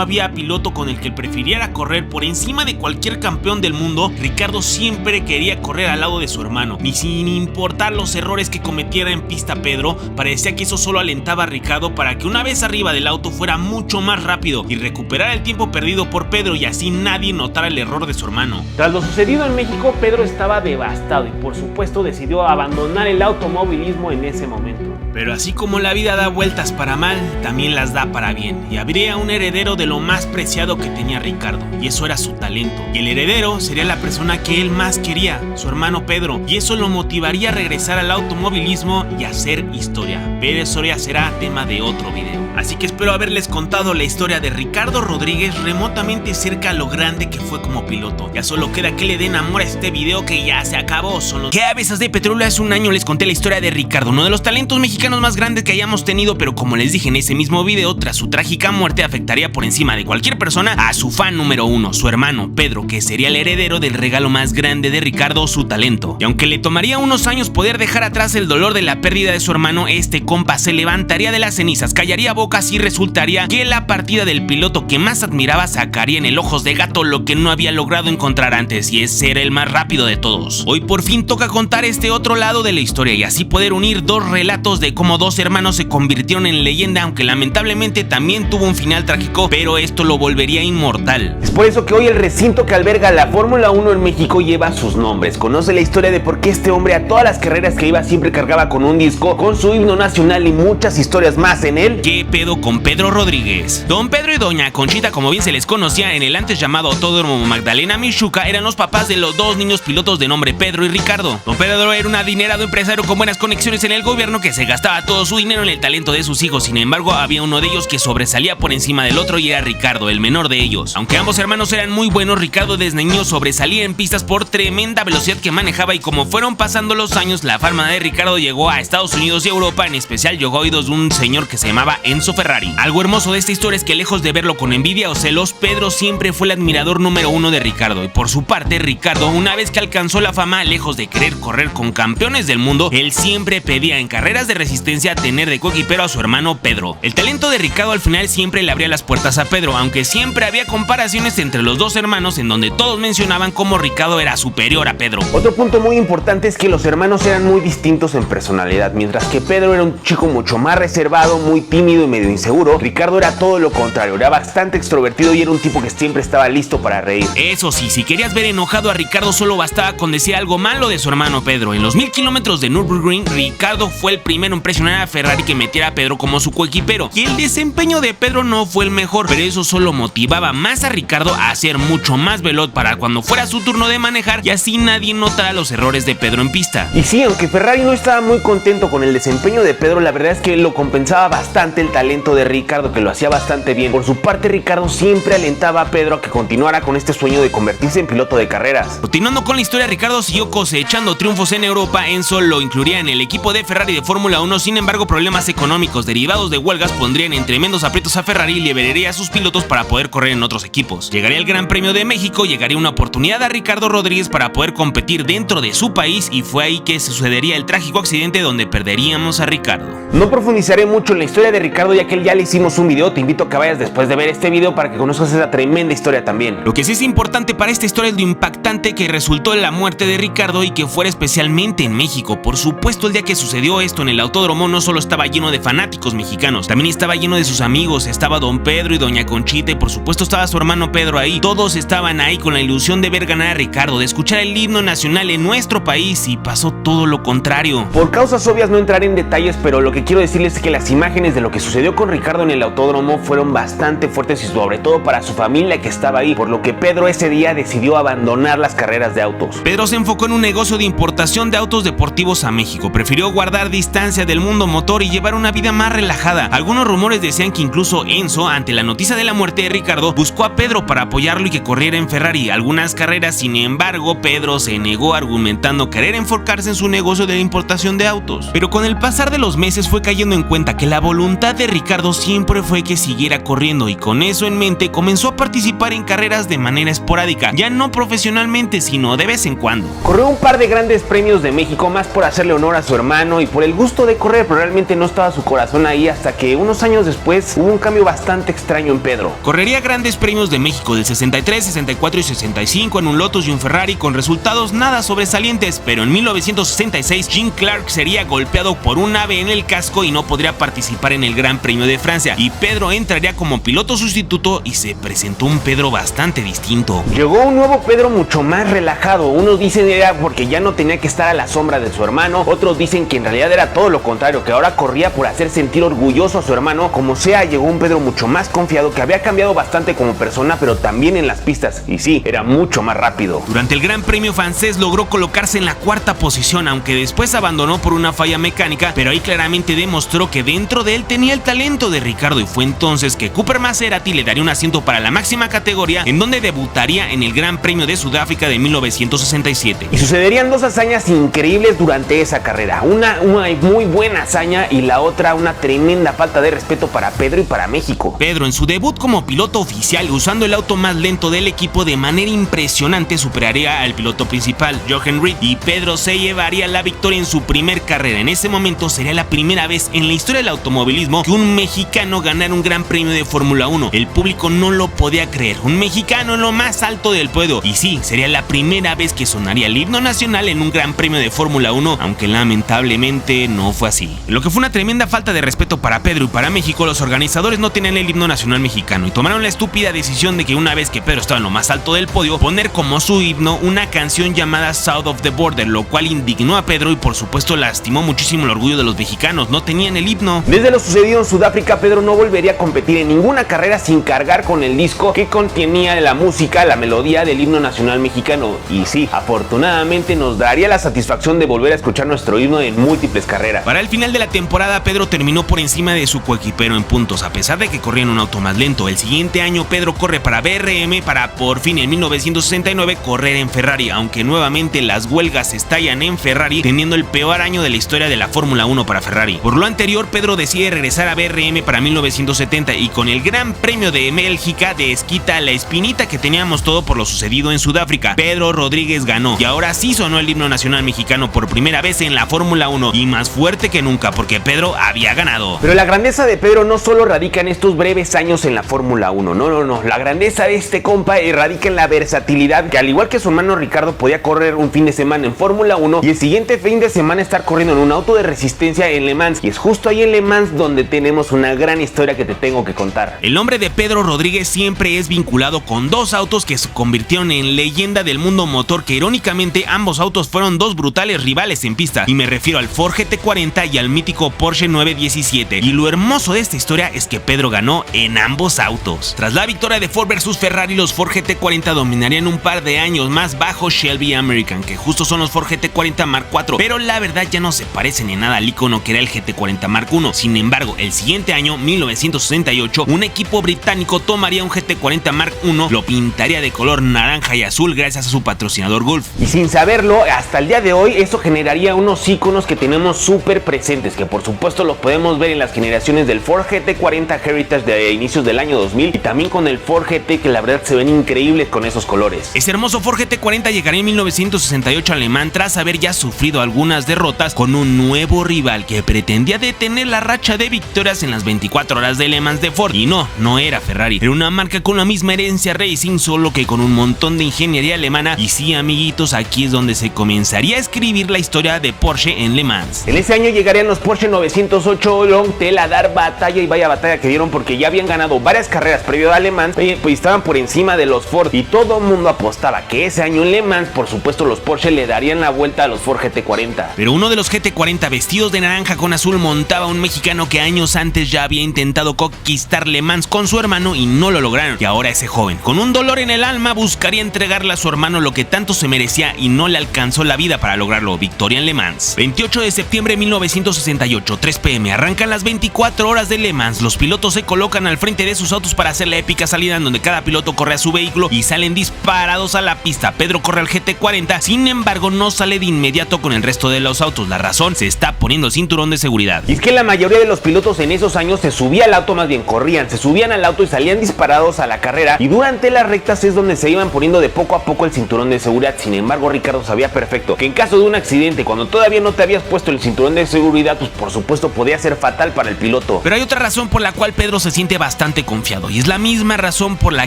había piloto con el que prefiriera correr por encima de cualquier campeón del mundo. Ricardo siempre quería correr al lado de su hermano, ni sin importar los errores que cometiera en pista Pedro. Parecía que eso solo alentaba a Ricardo para que una vez arriba del auto fuera mucho más rápido y recuperar el tiempo perdido por Pedro y así nadie notara el error de su hermano. Tras lo sucedido en México, Pedro estaba devastado y por supuesto decidió abandonar el automovilismo en ese momento. Pero así como la vida da vueltas para mal, también las da para bien, y habría un heredero de lo más preciado que tenía Ricardo, y eso era su talento. Y el heredero sería la persona que él más quería, su hermano Pedro, y eso lo motivaría a regresar al automovilismo y a hacer historia. Pero eso ya será tema de otro video. Así que espero haberles contado la historia de Ricardo Rodríguez remotamente cerca a lo grande que fue como piloto. Ya solo queda que le den amor a este video que ya se acabó. Son los Cabezas de Petróleo. Hace un año les conté la historia de Ricardo, uno de los talentos mexicanos más grandes que hayamos tenido, pero como les dije en ese mismo video, tras su trágica muerte afectaría por encima de cualquier persona a su fan número uno, su hermano Pedro, que sería el heredero del regalo más grande de Ricardo, su talento. Y aunque le tomaría unos años poder dejar atrás el dolor de la pérdida de su hermano, este compa se levantaría de las cenizas, callaría bocas y resultaría que la partida del piloto que más admiraba sacaría en el ojos de gato lo que no había logrado encontrar antes, y ese era el más rápido de todos. Hoy por fin toca contar este otro lado de la historia y así poder unir dos relatos de cómo dos hermanos se convirtieron en leyenda, aunque lamentablemente también tuvo un final trágico, pero esto lo volvería inmortal. Es por eso que hoy el recinto que alberga la Fórmula 1 en México lleva sus nombres. Conoce la historia de por qué este hombre a todas las carreras que iba siempre cargaba con un disco, con su himno nacional y muchas historias más en él. ¿Qué pedo con Pedro Rodríguez? Don Pedro y doña Conchita, como bien se les conocía en el antes llamado Autódromo Magdalena Mixhuca, eran los papás de los dos niños pilotos de nombre Pedro y Ricardo. Don Pedro era un adinerado empresario con buenas conexiones en el gobierno que se gastaba todo su dinero en el talento de sus hijos. Sin embargo, había uno de ellos que sobresalía por encima del otro y era Ricardo, el menor de ellos. Aunque ambos hermanos eran muy buenos, Ricardo desde niño sobresalía en pistas por tremenda velocidad que manejaba, y como fueron pasando los años, la fama de Ricardo llegó a Estados Unidos y Europa. En especial llegó a oídos de un señor que se llamaba Enzo Ferrari. Algo hermoso de esta historia es que lejos de verlo con envidia o celos, Pedro siempre fue el admirador número uno de Ricardo. Y por su parte, Ricardo, una vez que alcanzó la fama, lejos de querer correr con campeones del mundo, él siempre pedía en carreras de resistencia a tener de coequipero a su hermano Pedro. El talento de Ricardo al final siempre le abría las puertas a Pedro, aunque siempre había comparaciones entre los dos hermanos en donde todos mencionaban cómo Ricardo era superior a Pedro. Otro punto muy importante es que los hermanos eran muy distintos en personalidad. Mientras que Pedro era un chico mucho más reservado, muy tímido y medio inseguro, Ricardo era todo lo contrario, era bastante extrovertido y era un tipo que siempre estaba listo para reír. Eso sí, si querías ver enojado a Ricardo solo bastaba con decir algo malo de su hermano Pedro. En los 1000 kilómetros de Nürburgring, Ricardo fue el primero en presionar a Ferrari que metiera a Pedro como su coequipero, y el desempeño de Pedro no fue el mejor, pero eso solo motivaba más a Ricardo a ser mucho más veloz para cuando fuera su turno de manejar y así nadie notara los errores de Pedro en pista. Y sí, aunque Ferrari no estaba muy contento con el desempeño de Pedro, la verdad es que lo compensaba bastante el talento de Ricardo, que lo hacía bastante bien. Por su parte, Ricardo siempre alentaba a Pedro a que continuara con este sueño de convertirse en piloto de carreras. Continuando con la historia, Ricardo siguió cosechando triunfos en Europa. Enzo lo incluiría en el equipo de Ferrari de Fórmula 1, sin embargo problemas económicos derivados de huelgas pondrían en tremendos aprietos a Ferrari y liberaría a sus pilotos para poder correr en otros equipos. Llegaría el Gran Premio de México, llegaría una oportunidad a Ricardo Rodríguez para poder competir dentro de su país y fue ahí que sucedería el trágico accidente donde perderíamos a Ricardo. No profundizaré mucho en la historia de Ricardo ya que ya le hicimos un video, te invito a que vayas después de ver este video para que conozcas esa tremenda historia también. Lo que sí es importante para esta historia es lo impactante que resultó en la muerte de Ricardo y que fuera especialmente en México. Por supuesto, el día que sucedió esto en el autódromo no solo estaba lleno de fanáticos mexicanos, también estaba lleno de sus amigos, estaba don Pedro y doña Conchita y por supuesto estaba su hermano Pedro ahí. Todos estaban ahí con la ilusión de ver ganar a Ricardo, de escuchar el himno nacional en nuestro país y pasó todo lo contrario. Por causas obvias no entraré en detalles, pero lo que quiero decirles es que las imágenes de lo que sucedió con Ricardo en el autódromo fueron bastante fuertes y sobre todo para su familia que estaba ahí, por lo que Pedro ese día decidió abandonar las carreras de autos. Pedro se enfocó en un negocio de importación de autos deportivos a México, prefirió guardar distancia del mundo motor y llevar una vida más relajada. Algunos rumores decían que incluso Enzo, ante la noticia de la muerte de Ricardo, buscó a Pedro para apoyarlo y que corriera en Ferrari algunas carreras. Sin embargo, Pedro se negó argumentando querer enfocarse en su negocio de importación de autos. Pero con el pasar de los meses fue cayendo en cuenta que la voluntad de Ricardo siempre fue que siguiera corriendo y con eso en mente comenzó a participar en carreras de manera esporádica, ya no profesionalmente sino de vez en cuando. Corrió un par de grandes premios de México más por hacerle honor a su hermano y por el gusto de correr, pero realmente no estaba su corazón ahí hasta que unos años después hubo un cambio bastante extraño en Pedro. Correría grandes premios de México del 63, 64 y 65 en un Lotus y un Ferrari con resultados nada sobresalientes, pero en 1966 Jim Clark sería golpeado por un ave en el casco y no podría participar en el Gran Premio de Francia y Pedro entraría como piloto sustituto y se presentó un Pedro bastante distinto. Llegó un nuevo Pedro mucho más relajado, unos dicen era porque ya no tenía que estar a la sombra de su hermano, otros dicen que en realidad era todo lo contrario, que ahora corría por hacer sentir orgulloso a su hermano. Como sea, llegó un Pedro mucho más confiado, que había cambiado bastante como persona, pero también en las pistas, y sí, era mucho más rápido. Durante el Gran Premio francés logró colocarse en la cuarta posición, aunque después abandonó por una falla mecánica, pero ahí claramente demostró que dentro de él tenía el talento de Ricardo y fue entonces que Cooper Maserati le daría un asiento para la máxima categoría, en donde debutaría en el Gran Premio de Sudáfrica de 1967. Y sucederían dos hazañas increíbles durante esa carrera, una muy buena hazaña y la otra una tremenda falta de respeto para Pedro y para México. Pedro en su debut como piloto oficial, usando el auto más lento del equipo de manera impresionante, superaría al piloto principal, Jochen Rindt, y Pedro se llevaría la victoria en su primer carrera. En ese momento sería la primera vez en la historia del automovilismo que un mexicano ganara un gran premio de Fórmula 1. El público no lo podía creer, un mexicano en lo más alto del podio, y sí, sería la primera vez que sonaría el himno nacional en un gran premio de Fórmula 1, aunque lamentablemente no fue así. Lo que fue una tremenda falta de respeto para Pedro y para México, los organizadores no tenían el himno nacional mexicano y tomaron la estúpida decisión de que una vez que Pedro estaba en lo más alto del podio, poner como su himno una canción llamada South of the Border, lo cual indignó a Pedro y por supuesto lastimó muchísimo el orgullo de los mexicanos, no tenían el himno. Desde lo sucedido en Sudáfrica, Pedro no volvería a competir en ninguna carrera sin cargar con el disco que contenía la música, la melodía del himno nacional mexicano. Y sí, afortunadamente nos daría la satisfacción de volver a escuchar nuestro himno en múltiples carreras. Para el final de la temporada, Pedro terminó por encima de su coequipero en puntos, a pesar de que corría en un auto más lento. El siguiente año Pedro corre para BRM para por fin en 1969 correr en Ferrari, aunque nuevamente las huelgas estallan en Ferrari, teniendo el peor año de la historia de la Fórmula 1 para Ferrari. Por lo anterior, Pedro decide regresar a BRM para 1970 y con el Gran Premio de Bélgica desquita la espinita que teníamos todo por lo sucedido en Sudáfrica. Pedro Rodríguez ganó y ahora sí sonó el himno nacional mexicano por primera vez en la Fórmula 1 y más fuerte que nunca porque Pedro había ganado. Pero la grandeza de Pedro no solo radica en estos breves años en la Fórmula 1, no. La grandeza de este compa radica en la versatilidad, que al igual que su hermano Ricardo podía correr un fin de semana en Fórmula 1 y el siguiente fin de semana estar corriendo en un auto de resistencia en Le Mans. Y es justo ahí en Le Mans donde tenemos una gran historia que te tengo que contar. El nombre de Pedro Rodríguez siempre es vinculado con dos autos que se convirtieron en leyenda del mundo motor, que irónicamente ambos autos fueron dos brutales rivales en pista, y me refiero al Ford GT40 y al mítico Porsche 917. Y lo hermoso de esta historia es que Pedro ganó en ambos autos. Tras la victoria de Ford versus Ferrari, los Ford GT40 dominarían un par de años más bajo Shelby American, que justo son los Ford GT40 Mark IV, pero la verdad ya no se parecen en nada al icono que era el GT40 Mark I. Sin embargo, el siguiente año, 1968, un equipo británico tomaría un GT40 Mark I, lo pintaría de color naranja y azul gracias a su patrocinador Gulf. Y sin saberlo, hasta el día de hoy, eso generaría unos iconos que tenemos súper presentes, que por supuesto los podemos ver en las generaciones del Ford GT40 Heritage de inicios del año 2000 y también con el Ford GT, que la verdad se ven increíbles con esos colores. Ese hermoso Ford GT40 llegaría en 1968 a Le Mans tras haber ya sufrido algunas derrotas con un nuevo rival que pretendía detener la racha de victorias en las 24 horas de Le Mans de Ford. Y no era Ferrari, era una marca con la misma herencia racing, solo que con un montón de ingeniería alemana. Y sí, amiguitos, aquí es donde se comenzaría a escribir la historia de Porsche en Le Mans. En ese año llegarían los Porsche 908 Longtail a dar batalla, y vaya batalla que dieron, porque ya habían ganado varias carreras previo a Le Mans, pues estaban por encima de los Ford, y todo el mundo apostaba que ese año en Le Mans, por supuesto, los Porsche le darían la vuelta a los Ford GT40. Pero uno de los GT40 vestidos de naranja con azul montaba a un mexicano que años antes ya había intentado conquistar Le Mans con su hermano y no lo lograron. Y ahora ese joven, con un dolor en el alma, buscaría entregarle a su hermano lo que tanto se merecía y no le alcanzó la vida para lograrlo: victoria en Le Mans. 28 de septiembre de 1968, 3 p.m. arrancan las 24 horas de Le Mans. Los pilotos se colocan al frente de sus autos para hacer la épica salida en donde cada piloto corre a su vehículo y salen disparados a la pista. Pedro corre al GT40, sin embargo no sale de inmediato con el resto de los autos. La razón: se está poniendo el cinturón de seguridad. Y es que la mayoría de los pilotos en esos años se subía al auto, más bien corrían, se subían al auto y salían disparados a la carrera, y durante las rectas es donde se iban poniendo de poco a poco el cinturón de seguridad. Sin embargo, Ricardo sabía perfecto que en caso de un accidente, cuando todavía no te habías puesto el cinturón de seguridad, pues por supuesto podía ser fatal para el piloto. Pero hay otra razón por la cual Pedro se siente bastante confiado, y es la misma razón por la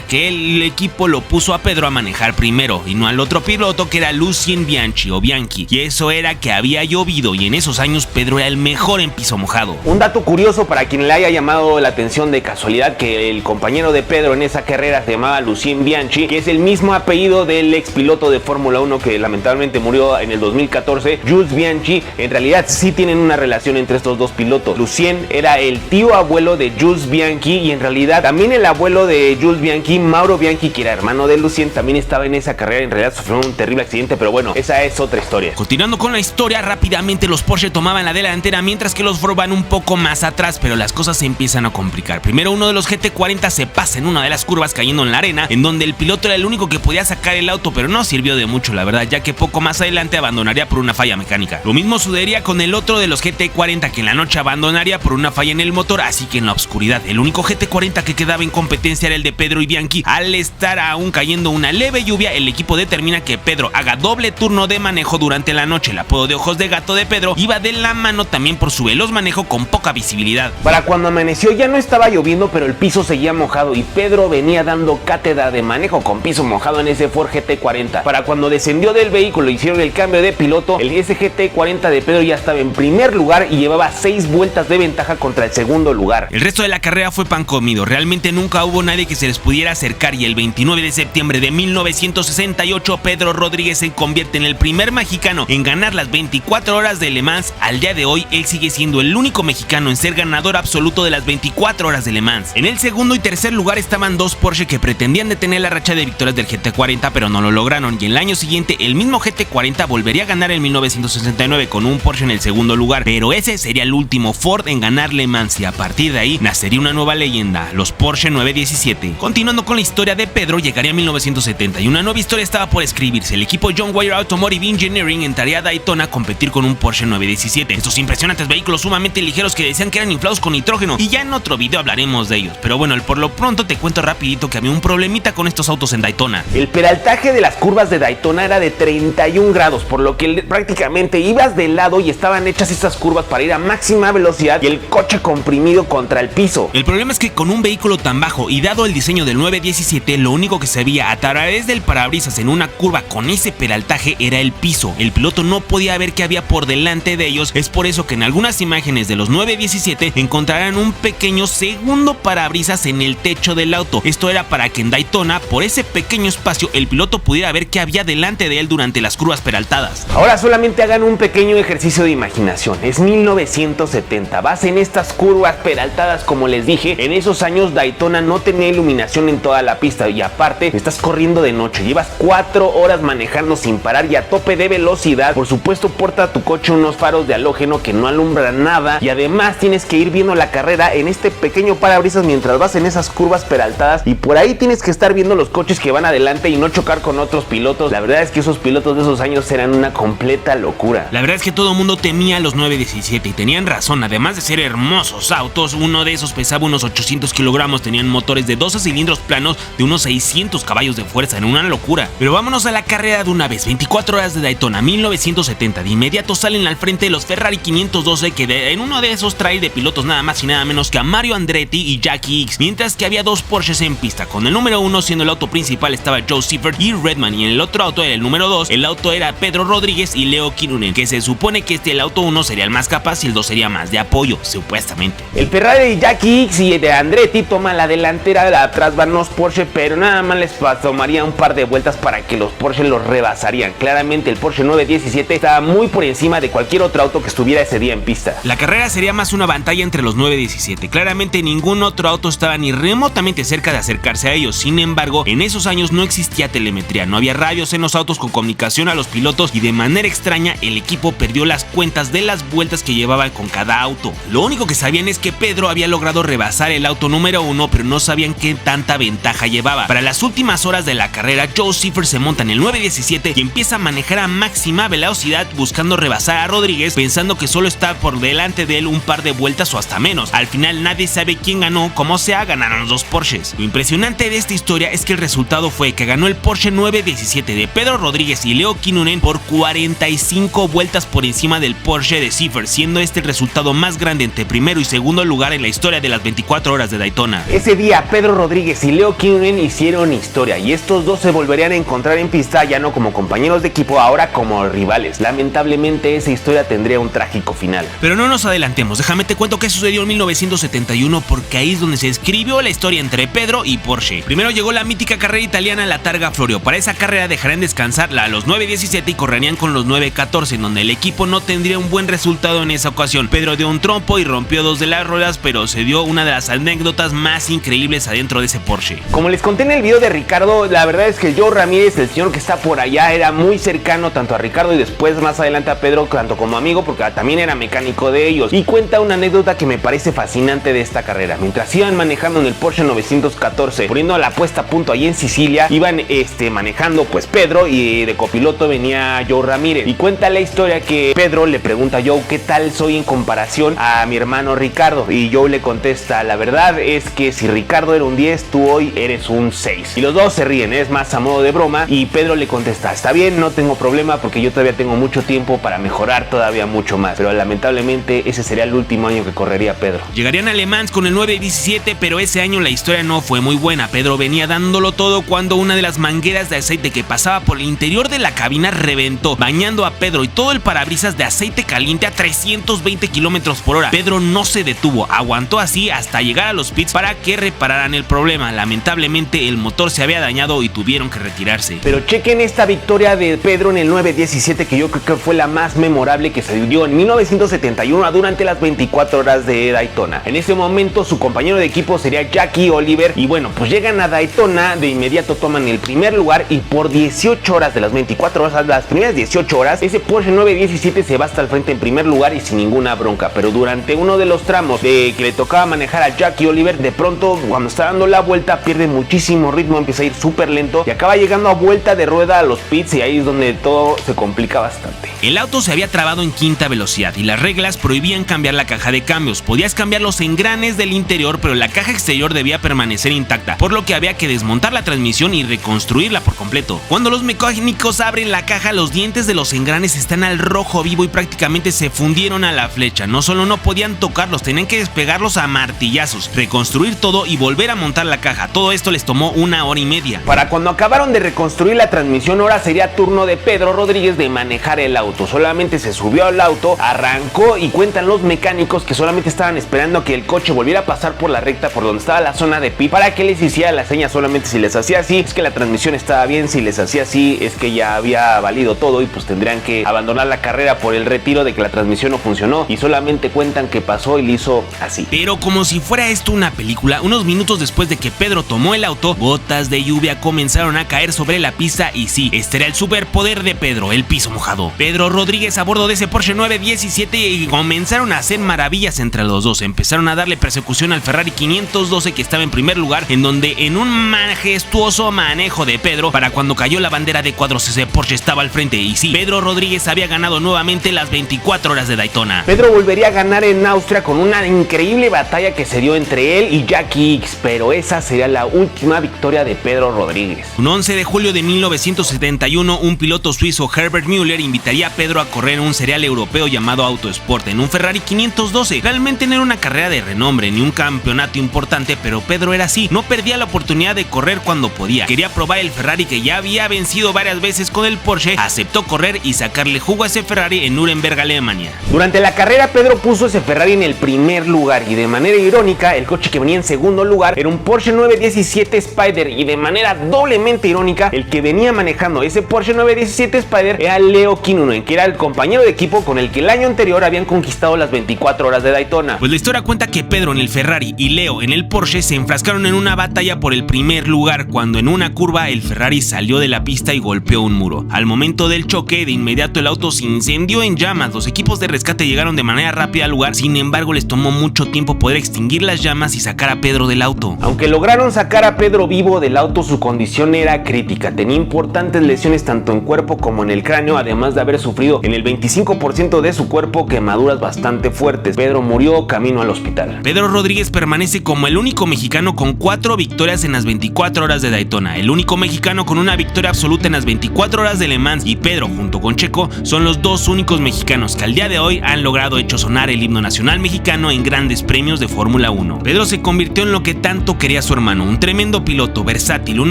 que el equipo lo puso a Pedro a manejar primero y no al otro piloto, que era Lucien Bianchi o Bianchi, y eso era que había llovido, y en esos años Pedro era el mejor en piso mojado. Un dato curioso para quien le haya llamado la atención de casualidad, que el compañero de Pedro en esa carrera se llamaba Lucien Bianchi, que es el mismo apellido del ex piloto de Fórmula 1 que lamentablemente murió en el 2014, Jules Bianchi. En realidad sí tienen una relación entre estos dos pilotos. Lucien era el tío abuelo de Jules Bianchi, y en realidad también el abuelo de Jules Bianchi, Mauro Bianchi, que era hermano de Lucien, también estaba en esa carrera. En realidad sufrió un terrible accidente, pero bueno, esa es otra historia. Continuando con la historia, rápidamente los Porsche tomaban la delantera mientras que los Ford van un poco más atrás, pero las cosas se empiezan a complicar. Primero, uno de los GT40 se pasa en una de las curvas cayendo en la arena, en donde el piloto era el único que podía sacar el auto, pero no sirvió de mucho, la verdad, ya que poco más adelante abandonaría por una falla mecánica. Lo mismo sucedería con el otro de los GT40, que en la noche abandonaría por una falla en el motor, así que en la oscuridad el único GT40 que quedaba en competencia era el de Pedro y Bianchi. Al estar aún cayendo una leve lluvia, el equipo determina que Pedro haga doble turno de manejo durante la noche. El apodo de ojos de gato de Pedro iba de la mano también por su veloz manejo con poca visibilidad. Para cuando amaneció ya no estaba lloviendo, pero el piso seguía mojado, y Pedro venía dando cátedra de manejo con piso mojado en ese Ford GT40. Para cuando descendió del vehículo y hicieron el cambio de piloto, el GT40 de Pedro ya estaba en primer lugar y llevaba 6 vueltas de ventaja contra el segundo lugar. El resto de la carrera fue pan comido, realmente nunca hubo nadie que se les pudiera acercar, y el 29 de septiembre de 1968 Pedro Rodríguez se convierte en el primer mexicano en ganar las 24 horas de Le Mans. Al día de hoy él sigue siendo el único mexicano en ser ganador absoluto de las 24 horas de Le Mans. En el segundo y tercer lugar estaban dos Porsche que pretendían detener la racha de victorias del GT40, pero no lo lograron, y el año siguiente el mismo GT40 volvería a ganar en 1969 con un Porsche en el segundo lugar, pero ese sería el último Ford en ganar Le Mans, y a partir de ahí nacería una nueva leyenda, los Porsche 917. Continuando con la historia de Pedro, llegaría 1970 y una nueva historia estaba por escribirse. El equipo John Wayne Automotive Engineering entraría a Daytona a competir con un Porsche 917, estos impresionantes vehículos sumamente ligeros que decían que eran inflados con nitrógeno, y ya en otro video hablaremos de ellos, pero bueno, por lo pronto te cuento rapidito que había un problemita con estos autos en Daytona. El peraltaje de las curvas de Daytona era de 31 grados, por lo que prácticamente ibas de lado y estaban estaban hechas estas curvas para ir a máxima velocidad y el coche comprimido contra el piso. El problema es que con un vehículo tan bajo y dado el diseño del 917, lo único que se veía a través del parabrisas en una curva con ese peraltaje era el piso. El piloto no podía ver qué había por delante de ellos. Es por eso que en algunas imágenes de los 917 encontrarán un pequeño segundo parabrisas en el techo del auto. Esto era para que en Daytona, por ese pequeño espacio, el piloto pudiera ver qué había delante de él durante las curvas peraltadas. Ahora solamente hagan un pequeño ejercicio de imaginación. Es 1970, vas en estas curvas peraltadas, como les dije. En esos años Daytona no tenía iluminación en toda la pista y aparte estás corriendo de noche, llevas 4 horas manejando sin parar y a tope de velocidad. Por supuesto, porta a tu coche unos faros de halógeno que no alumbran nada y además tienes que ir viendo la carrera en este pequeño parabrisas mientras vas en esas curvas peraltadas, y por ahí tienes que estar viendo los coches que van adelante y no chocar con otros pilotos. La verdad es que esos pilotos de esos años eran una completa locura. La verdad es que todo el mundo temía a los 917 y tenían razón. Además de ser hermosos autos, uno de esos pesaba unos 800 kilogramos, tenían motores de 12 cilindros planos de unos 600 caballos de fuerza, en una locura. Pero vámonos a la carrera de una vez. 24 horas de Daytona 1970. De inmediato salen al frente los Ferrari 512, que en uno de esos trae de pilotos nada más y nada menos que a Mario Andretti y Jackie Ickx, mientras que había 2 Porsches en pista. Con el número 1 siendo el auto principal estaba Joe Seifert y Redman, y en el otro auto era el número 2, el auto era Pedro Rodríguez y Leo Kinnunen, que se supone que el auto 1 sería el más capaz y el 2 sería más de apoyo, supuestamente. El Ferrari de Jackie Ickx y de Andretti toma la delantera, de atrás van los Porsche, pero nada más les tomaría un par de vueltas para que los Porsche los rebasarían. Claramente el Porsche 917 estaba muy por encima de cualquier otro auto que estuviera ese día en pista. La carrera sería más una batalla entre los 917. Claramente ningún otro auto estaba ni remotamente cerca de acercarse a ellos. Sin embargo, en esos años no existía telemetría, no había radios en los autos con comunicación a los pilotos y de manera extraña el equipo perdió las cuentas de las vueltas que llevaban con cada auto. Lo único que sabían es que Pedro había logrado rebasar el auto número 1, pero no sabían qué tanta ventaja llevaba. Para las últimas horas de la carrera, Joe Seifert se monta en el 917 y empieza a manejar a máxima velocidad buscando rebasar a Rodríguez, pensando que solo está por delante de él un par de vueltas o hasta menos. Al final nadie sabe quién ganó, como sea, ganaron los 2 Porsches. Lo impresionante de esta historia es que el resultado fue que ganó el Porsche 917 de Pedro Rodríguez y Leo Kinnunen por 45 vueltas por encima del Porsche de Seifert, siendo este el resultado más grande entre primero y segundo lugar en la historia de las 24 horas de Daytona. Ese día Pedro Rodríguez y Leo Kinnunen hicieron historia y estos dos se volverían a encontrar en pista, ya no como compañeros de equipo, ahora como rivales. Lamentablemente esa historia tendría un trágico final. Pero no nos adelantemos, déjame te cuento qué sucedió en 1971, porque ahí es donde se escribió la historia entre Pedro y Porsche. Primero llegó la mítica carrera italiana, la Targa Florio. Para esa carrera dejarán descansar a los 917 y correrían con los 914, en donde el equipo no tendría un buen resultado en esa ocasión. Pedro dio un trompo y rompió 2 de las ruedas, pero se dio una de las anécdotas más increíbles adentro de ese Porsche. Como les conté en el video de Ricardo, la verdad es que Joe Ramírez, el señor que está por allá, era muy cercano tanto a Ricardo y después más adelante a Pedro, tanto como amigo, porque también era mecánico de ellos, y cuenta una anécdota que me parece fascinante de esta carrera. Mientras iban manejando en el Porsche 914, poniendo la puesta a punto ahí en Sicilia, iban manejando pues Pedro y de copiloto venía Joe Ramírez, y cuenta la historia que Pedro le pregunta a Joe qué tal soy en comparación a mi hermano Ricardo, y Joe le contesta: la verdad es que si Ricardo era un 10, tú hoy eres un 6. Y los dos se ríen, es más a modo de broma, y Pedro le contesta: está bien, no tengo problema porque yo todavía tengo mucho tiempo para mejorar todavía mucho más. Pero lamentablemente ese sería el último año que correría Pedro. Llegarían a Le Mans con el 917, pero ese año la historia no fue muy buena. Pedro venía dándolo todo cuando una de las mangueras de aceite que pasaba por el interior de la cabina reventó, bañando a Pedro y todo el parabrisas de aceite caliente a 320 kilómetros por hora. Pedro no se detuvo, aguantó así hasta llegar a los pits para que repararan el problema. Lamentablemente el motor se había dañado y tuvieron que retirarse. Pero chequen esta victoria de Pedro en el 917, que yo creo que fue la más memorable que se dio en 1971 durante las 24 horas de Daytona. En ese momento su compañero de equipo sería Jackie Oliver, y bueno, pues llegan a Daytona, de inmediato toman el primer lugar y por 18 horas de las 24 horas, las primeras 18 horas, ese Porsche 917 se va hasta el frente en primer lugar y sin ninguna bronca. Pero durante uno de los tramos que le tocaba manejar a Jackie Oliver, de pronto cuando está dando la vuelta pierde muchísimo ritmo, empieza a ir súper lento y acaba llegando a vuelta de rueda a los pits, y ahí es donde todo se complica bastante. El auto se había trabado en quinta velocidad y las reglas prohibían cambiar la caja de cambios. Podías cambiar los engranes del interior, pero la caja exterior debía permanecer intacta, por lo que había que desmontar la transmisión y reconstruirla por completo. Cuando los mecánicos abren la caja, los dientes de los engranes están al rojo vivo y prácticamente prácticamente se fundieron a la flecha. No solo no podían tocarlos, tenían que despegarlos a martillazos, reconstruir todo y volver a montar la caja. Todo esto les tomó 1 hora y media. Para cuando acabaron de reconstruir la transmisión, ahora sería turno de Pedro Rodríguez de manejar el auto. Solamente se subió al auto, arrancó y cuentan los mecánicos que solamente estaban esperando a que el coche volviera a pasar por la recta por donde estaba la zona de pit para que les hiciera la seña. Solamente si les hacía así es que la transmisión estaba bien, si les hacía así es que ya había valido todo y pues tendrían que abandonar la carrera por el retiro de que la transmisión no funcionó, y solamente cuentan que pasó y le hizo así. Pero como si fuera esto una película, unos minutos después de que Pedro tomó el auto, gotas de lluvia comenzaron a caer sobre la pista y sí, este era el superpoder de Pedro, el piso mojado. Pedro Rodríguez a bordo de ese Porsche 917 y comenzaron a hacer maravillas entre los dos. Empezaron a darle persecución al Ferrari 512 que estaba en primer lugar, en donde en un majestuoso manejo de Pedro, para cuando cayó la bandera de cuadros ese Porsche estaba al frente y sí, Pedro Rodríguez había ganado nuevamente las 24 horas de Daytona. Pedro volvería a ganar en Austria con una increíble batalla que se dio entre él y Jacky Ickx, pero esa sería la última victoria de Pedro Rodríguez. Un 11 de julio de 1971, un piloto suizo, Herbert Müller, invitaría a Pedro a correr en un serial europeo llamado Autosport en un Ferrari 512. Realmente no era una carrera de renombre ni un campeonato importante, pero Pedro era así, no perdía la oportunidad de correr cuando podía. Quería probar el Ferrari que ya había vencido varias veces con el Porsche, aceptó correr y sacarle jugo a ese Ferrari en Nuremberg, Alemania. Durante la carrera Pedro puso ese Ferrari en el primer lugar y de manera irónica el coche que venía en segundo lugar era un Porsche 917 Spider, y de manera doblemente irónica el que venía manejando ese Porsche 917 Spider era Leo Kinnunen, que era el compañero de equipo con el que el año anterior habían conquistado las 24 horas de Daytona. Pues la historia cuenta que Pedro en el Ferrari y Leo en el Porsche se enfrascaron en una batalla por el primer lugar, cuando en una curva el Ferrari salió de la pista y golpeó un muro. Al momento del choque, de inmediato el auto se incendió en llamas. Los equipos de rescate llegaron de manera rápida al lugar, sin embargo les tomó mucho tiempo poder extinguir las llamas y sacar a Pedro del auto. Aunque lograron sacar a Pedro vivo del auto, su condición era crítica. Tenía importantes lesiones tanto en cuerpo como en el cráneo, además de haber sufrido en el 25% de su cuerpo quemaduras bastante fuertes. Pedro murió camino al hospital. Pedro Rodríguez permanece como el único mexicano con 4 victorias en las 24 horas de Daytona, el único mexicano con una victoria absoluta en las 24 horas de Le Mans, y Pedro junto con Checo son los dos únicos mexicanos que al día de hoy han logrado hecho sonar el himno nacional mexicano en grandes premios de Fórmula 1. Pedro se convirtió en lo que tanto quería su hermano, un tremendo piloto, versátil, un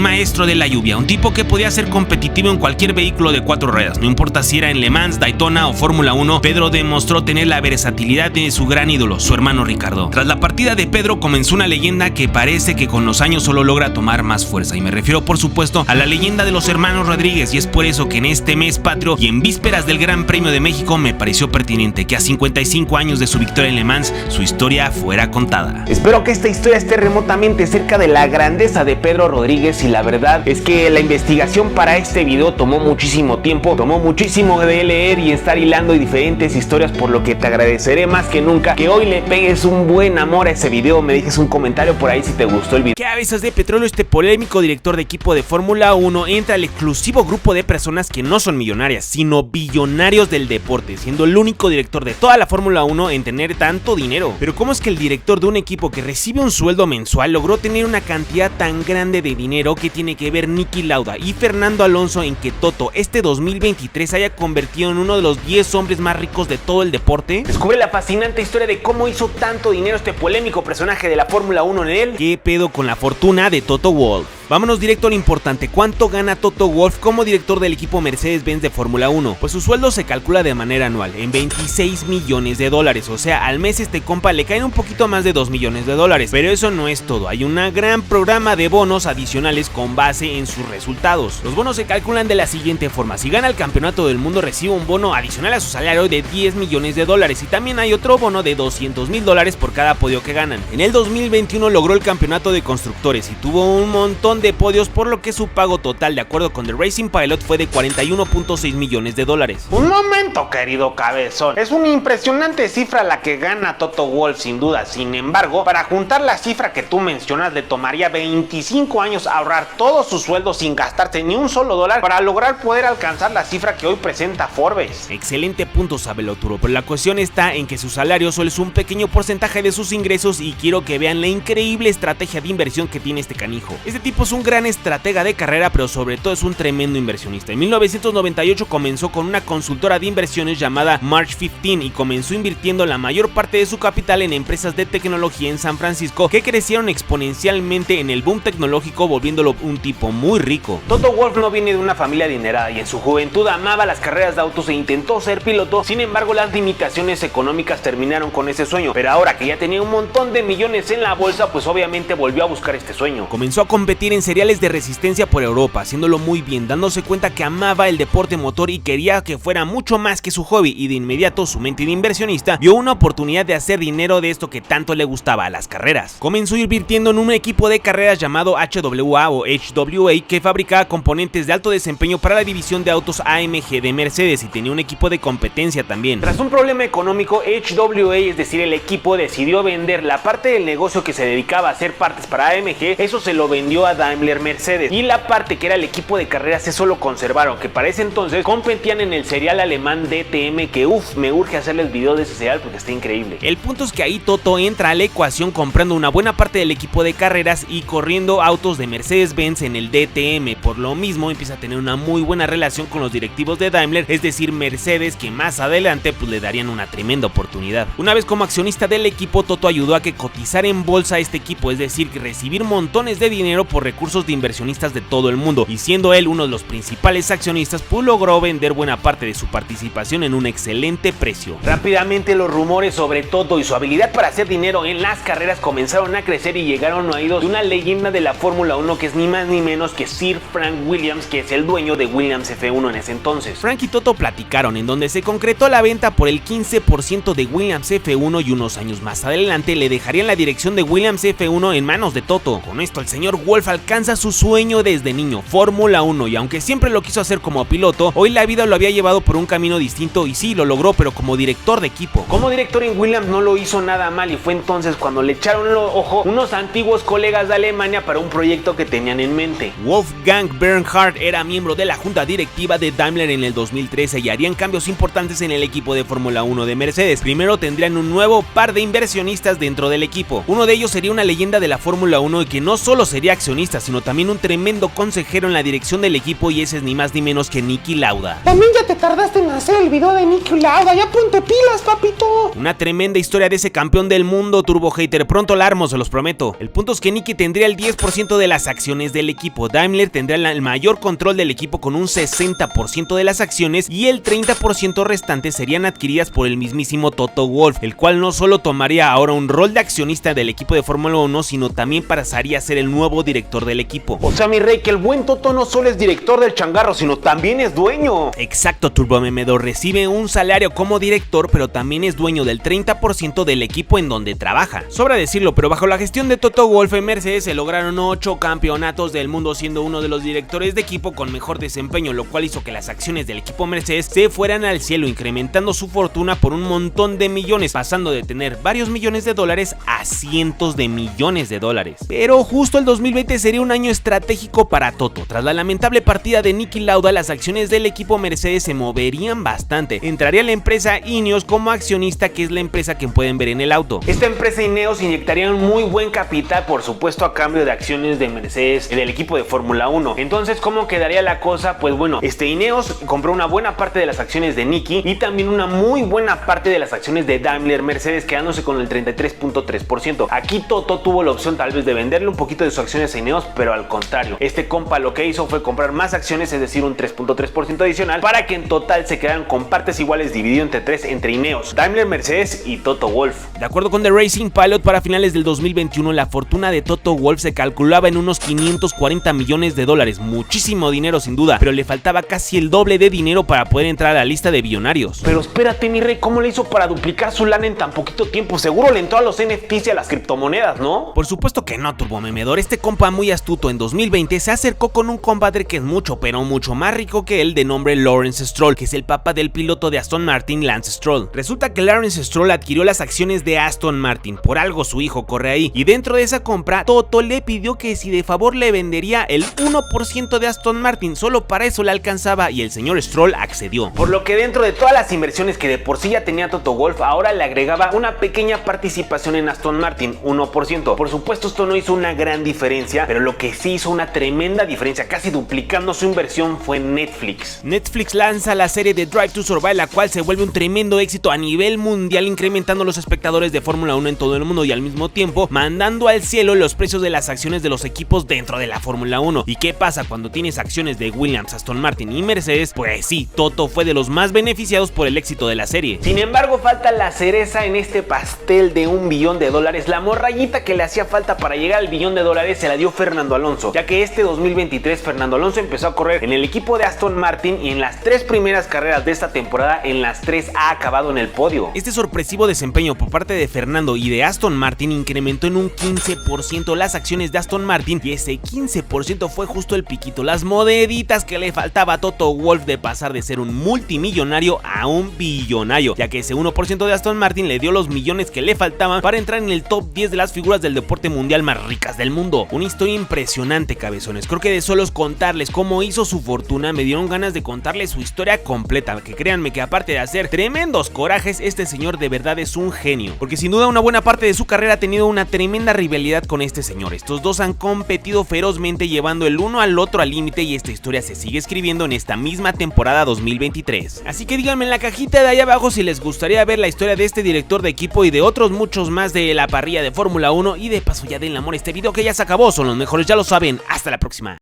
maestro de la lluvia, un tipo que podía ser competitivo en cualquier vehículo de 4 ruedas, no importa si era en Le Mans, Daytona o Fórmula 1. Pedro demostró tener la versatilidad de su gran ídolo, su hermano Ricardo. Tras la partida de Pedro comenzó una leyenda que parece que con los años solo logra tomar más fuerza, y me refiero por supuesto a la leyenda de los hermanos Rodríguez, y es por eso que en este mes patrio y en vísperas del Gran Premio de México me pareció pertinente que a 55 años de su victoria en Le Mans su historia fuera contada. Espero que esta historia esté remotamente cerca de la grandeza de Pedro Rodríguez, y la verdad es que la investigación para este video tomó muchísimo tiempo, tomó muchísimo de leer y estar hilando diferentes historias, por lo que te agradeceré más que nunca que hoy le pegues un buen amor a ese video, me dejes un comentario por ahí si te gustó el video. Cabezas de Petróleo, este polémico director de equipo de Fórmula 1 entra al exclusivo grupo de personas que no son millonarias, sino billonarios del deporte, siendo el único director de toda la Fórmula 1 en tener tanto dinero. Pero ¿cómo es que el director de un equipo que recibe un sueldo mensual logró tener una cantidad tan grande de dinero? Que tiene que ver Niki Lauda y Fernando Alonso en que Toto este 2023 haya convertido en uno de los 10 hombres más ricos de todo el deporte? Descubre la fascinante historia de cómo hizo tanto dinero este polémico personaje de la Fórmula 1 en él. ¿Qué pedo con la fortuna de Toto Wolff? Vámonos directo a lo importante. ¿Cuánto gana Toto Wolff como director del equipo Mercedes-Benz de Fórmula 1? Pues su sueldo se calcula de manera anual en 26 millones de dólares. O sea, al mes este compa le caen un poquito más de 2 millones de dólares. Pero eso no es todo. Hay un gran programa de bonos adicionales con base en sus resultados. Los bonos se calculan de la siguiente forma. Si gana el campeonato del mundo, recibe un bono adicional a su salario de 10 millones de dólares. Y también hay otro bono de 200 mil dólares por cada podio que ganan. En el 2021 logró el campeonato de constructores y tuvo un montón de podios, por lo que su pago total, de acuerdo con The Racing Pilot, fue de 41.6 millones de dólares. Un momento, querido cabezón. Es una impresionante cifra la que gana Toto Wolff, sin duda. Sin embargo, para juntar la cifra que tú mencionas, le tomaría 25 años ahorrar todo su sueldo sin gastarse ni un solo dólar para lograr poder alcanzar la cifra que hoy presenta Forbes. Excelente punto, Sabeloturo, pero la cuestión está en que su salario solo es un pequeño porcentaje de sus ingresos, y quiero que vean la increíble estrategia de inversión que tiene este canijo. Este tipo tipo es un gran estratega de carrera, pero sobre todo es un tremendo inversionista. En 1998 comenzó con una consultora de inversiones llamada March 15 y comenzó invirtiendo la mayor parte de su capital en empresas de tecnología en San Francisco que crecieron exponencialmente en el boom tecnológico, volviéndolo un tipo muy rico. Toto Wolff no viene de una familia adinerada y en su juventud amaba las carreras de autos e intentó ser piloto. Sin embargo, las limitaciones económicas terminaron con ese sueño, pero ahora que ya tenía un montón de millones en la bolsa, pues obviamente volvió a buscar este sueño. Comenzó a competir en seriales de resistencia por Europa, haciéndolo muy bien, dándose cuenta que amaba el deporte motor y quería que fuera mucho más que su hobby, y de inmediato su mente de inversionista vio una oportunidad de hacer dinero de esto que tanto le gustaba, las carreras. Comenzó invirtiendo en un equipo de carreras llamado HWA o HWA que fabricaba componentes de alto desempeño para la división de autos AMG de Mercedes y tenía un equipo de competencia también. Tras un problema económico, HWA, es decir el equipo, decidió vender la parte del negocio que se dedicaba a hacer partes para AMG, eso se lo vendió a Daimler Mercedes, y la parte que era el equipo de carreras eso lo conservaron, que para ese entonces competían en el serial alemán DTM, que me urge hacerles video de ese serial porque está increíble. El punto es que ahí Toto entra a la ecuación comprando una buena parte del equipo de carreras y corriendo autos de Mercedes-Benz en el DTM. Por lo mismo empieza a tener una muy buena relación con los directivos de Daimler, es decir Mercedes, que más adelante pues le darían una tremenda oportunidad. Una vez como accionista del equipo, Toto ayudó a que cotizara en bolsa este equipo, es decir que recibir montones de dinero por recursos de inversionistas de todo el mundo, y siendo él uno de los principales accionistas, pues logró vender buena parte de su participación en un excelente precio. Rápidamente los rumores sobre Toto y su habilidad para hacer dinero en las carreras comenzaron a crecer y llegaron a oídos de una leyenda de la Fórmula 1 que es ni más ni menos que Sir Frank Williams, que es el dueño de Williams F1 en ese entonces. Frank y Toto platicaron, en donde se concretó la venta por el 15% de Williams F1 y unos años más adelante le dejarían la dirección de Williams F1 en manos de Toto. Con esto el señor Wolff alcanza su sueño desde niño, Fórmula 1, y aunque siempre lo quiso hacer como piloto, hoy la vida lo había llevado por un camino distinto y sí, lo logró, pero como director de equipo. Como director en Williams no lo hizo nada mal y fue entonces cuando le echaron el ojo unos antiguos colegas de Alemania para un proyecto que tenían en mente. Wolfgang Bernhard era miembro de la junta directiva de Daimler en el 2013 y harían cambios importantes en el equipo de Fórmula 1 de Mercedes. Primero tendrían un nuevo par de inversionistas dentro del equipo. Uno de ellos sería una leyenda de la Fórmula 1 y que no solo sería accionista, sino también un tremendo consejero en la dirección del equipo, y ese es ni más ni menos que Niki Lauda. También ya te tardaste en hacer el video de Niki Lauda, ya ponte pilas, papito. Una tremenda historia de ese campeón del mundo, Turbo Hater, pronto la armo, se los prometo. El punto es que Niki tendría el 10% de las acciones del equipo, Daimler tendría el mayor control del equipo con un 60% de las acciones y el 30% restante serían adquiridas por el mismísimo Toto Wolff, el cual no solo tomaría ahora un rol de accionista del equipo de Fórmula 1, sino también pasaría a ser el nuevo director del equipo. O sea, mi rey, que el buen Toto no solo es director del changarro, sino también es dueño. Exacto, Turbo Memedor, recibe un salario como director, pero también es dueño del 30% del equipo en donde trabaja. Sobra decirlo, pero bajo la gestión de Toto Wolff en Mercedes se lograron 8 campeonatos del mundo, siendo uno de los directores de equipo con mejor desempeño, lo cual hizo que las acciones del equipo Mercedes se fueran al cielo, incrementando su fortuna por un montón de millones, pasando de tener varios millones de dólares a cientos de millones de dólares. Pero justo el 2020 sería un año estratégico para Toto. Tras la lamentable partida de Niki Lauda, las acciones del equipo Mercedes se moverían bastante. Entraría la empresa Ineos como accionista, que es la empresa que pueden ver en el auto. Esta empresa Ineos inyectaría un muy buen capital, por supuesto a cambio de acciones de Mercedes en el equipo de Fórmula 1. Entonces, ¿cómo quedaría la cosa? Pues bueno, Ineos compró una buena parte de las acciones de Niki y también una muy buena parte de las acciones de Daimler Mercedes, quedándose con el 33.3%. Aquí Toto tuvo la opción tal vez de venderle un poquito de sus acciones a Ineos, pero al contrario, este compa lo que hizo fue comprar más acciones, es decir un 3.3% adicional, para que en total se quedaran con partes iguales dividido entre 3 entre Ineos, Daimler Mercedes y Toto Wolff. De acuerdo con The Racing Pilot, para finales del 2021 la fortuna de Toto Wolff se calculaba en unos 540 millones de dólares, muchísimo dinero sin duda, pero le faltaba casi el doble de dinero para poder entrar a la lista de billonarios. Pero espérate, mi rey, ¿cómo le hizo para duplicar su lana en tan poquito tiempo? Seguro le entró a los NFTs y a las criptomonedas, ¿no? Por supuesto que no, Turbo Memedor. Este compa muy astuto en 2020 se acercó con un compadre que es mucho, pero mucho más rico que él, de nombre Lawrence Stroll, que es el papá del piloto de Aston Martin, Lance Stroll. Resulta que Lawrence Lawrence Stroll adquirió las acciones de Aston Martin, por algo su hijo corre ahí, y dentro de esa compra, Toto le pidió que si de favor le vendería el 1% de Aston Martin, solo para eso le alcanzaba y el señor Stroll accedió. Por lo que dentro de todas las inversiones que de por sí ya tenía Toto Wolff, ahora le agregaba una pequeña participación en Aston Martin, 1%. Por supuesto esto no hizo una gran diferencia, pero lo que sí hizo una tremenda diferencia, casi duplicando su inversión, fue Netflix. Netflix lanza la serie de Drive to Survive, la cual se vuelve un tremendo éxito a nivel mundial, incrementando los espectadores de Fórmula 1 en todo el mundo y al mismo tiempo mandando al cielo los precios de las acciones de los equipos dentro de la Fórmula 1. ¿Y qué pasa cuando tienes acciones de Williams, Aston Martin y Mercedes? Pues sí, Toto fue de los más beneficiados por el éxito de la serie. Sin embargo, falta la cereza en este pastel de $1 billón. La morrayita que le hacía falta para llegar al $1 billón se la dio Fernando Alonso, ya que este 2023 Fernando Alonso empezó a correr en el equipo de Aston Martin y en las 3 primeras carreras de esta temporada, en las 3 ha acabado en el podio. Este sorpresivo desempeño por parte de Fernando y de Aston Martin incrementó en un 15% las acciones de Aston Martin, y ese 15% fue justo el piquito, las moneditas que le faltaba a Toto Wolff de pasar de ser un multimillonario a un billonario, ya que ese 1% de Aston Martin le dio los millones que le faltaban para entrar en el top 10 de las figuras del deporte mundial más ricas del mundo. Una historia impresionante, cabezones. Creo que de solos contarles cómo hizo su fortuna me dieron ganas de contarles su historia completa, que créanme que aparte de hacer tremendos corajes, este señor de verdad es un genio, porque sin duda una buena parte de su carrera ha tenido una tremenda rivalidad con este señor. Estos dos han competido ferozmente, llevando el uno al otro al límite, y esta historia se sigue escribiendo en esta misma temporada 2023. Así que díganme en la cajita de ahí abajo si les gustaría ver la historia de este director de equipo y de otros muchos más de la parrilla de Fórmula 1, y de paso ya den amor a este video que ya se acabó, son los mejores, ya lo saben. Hasta la próxima.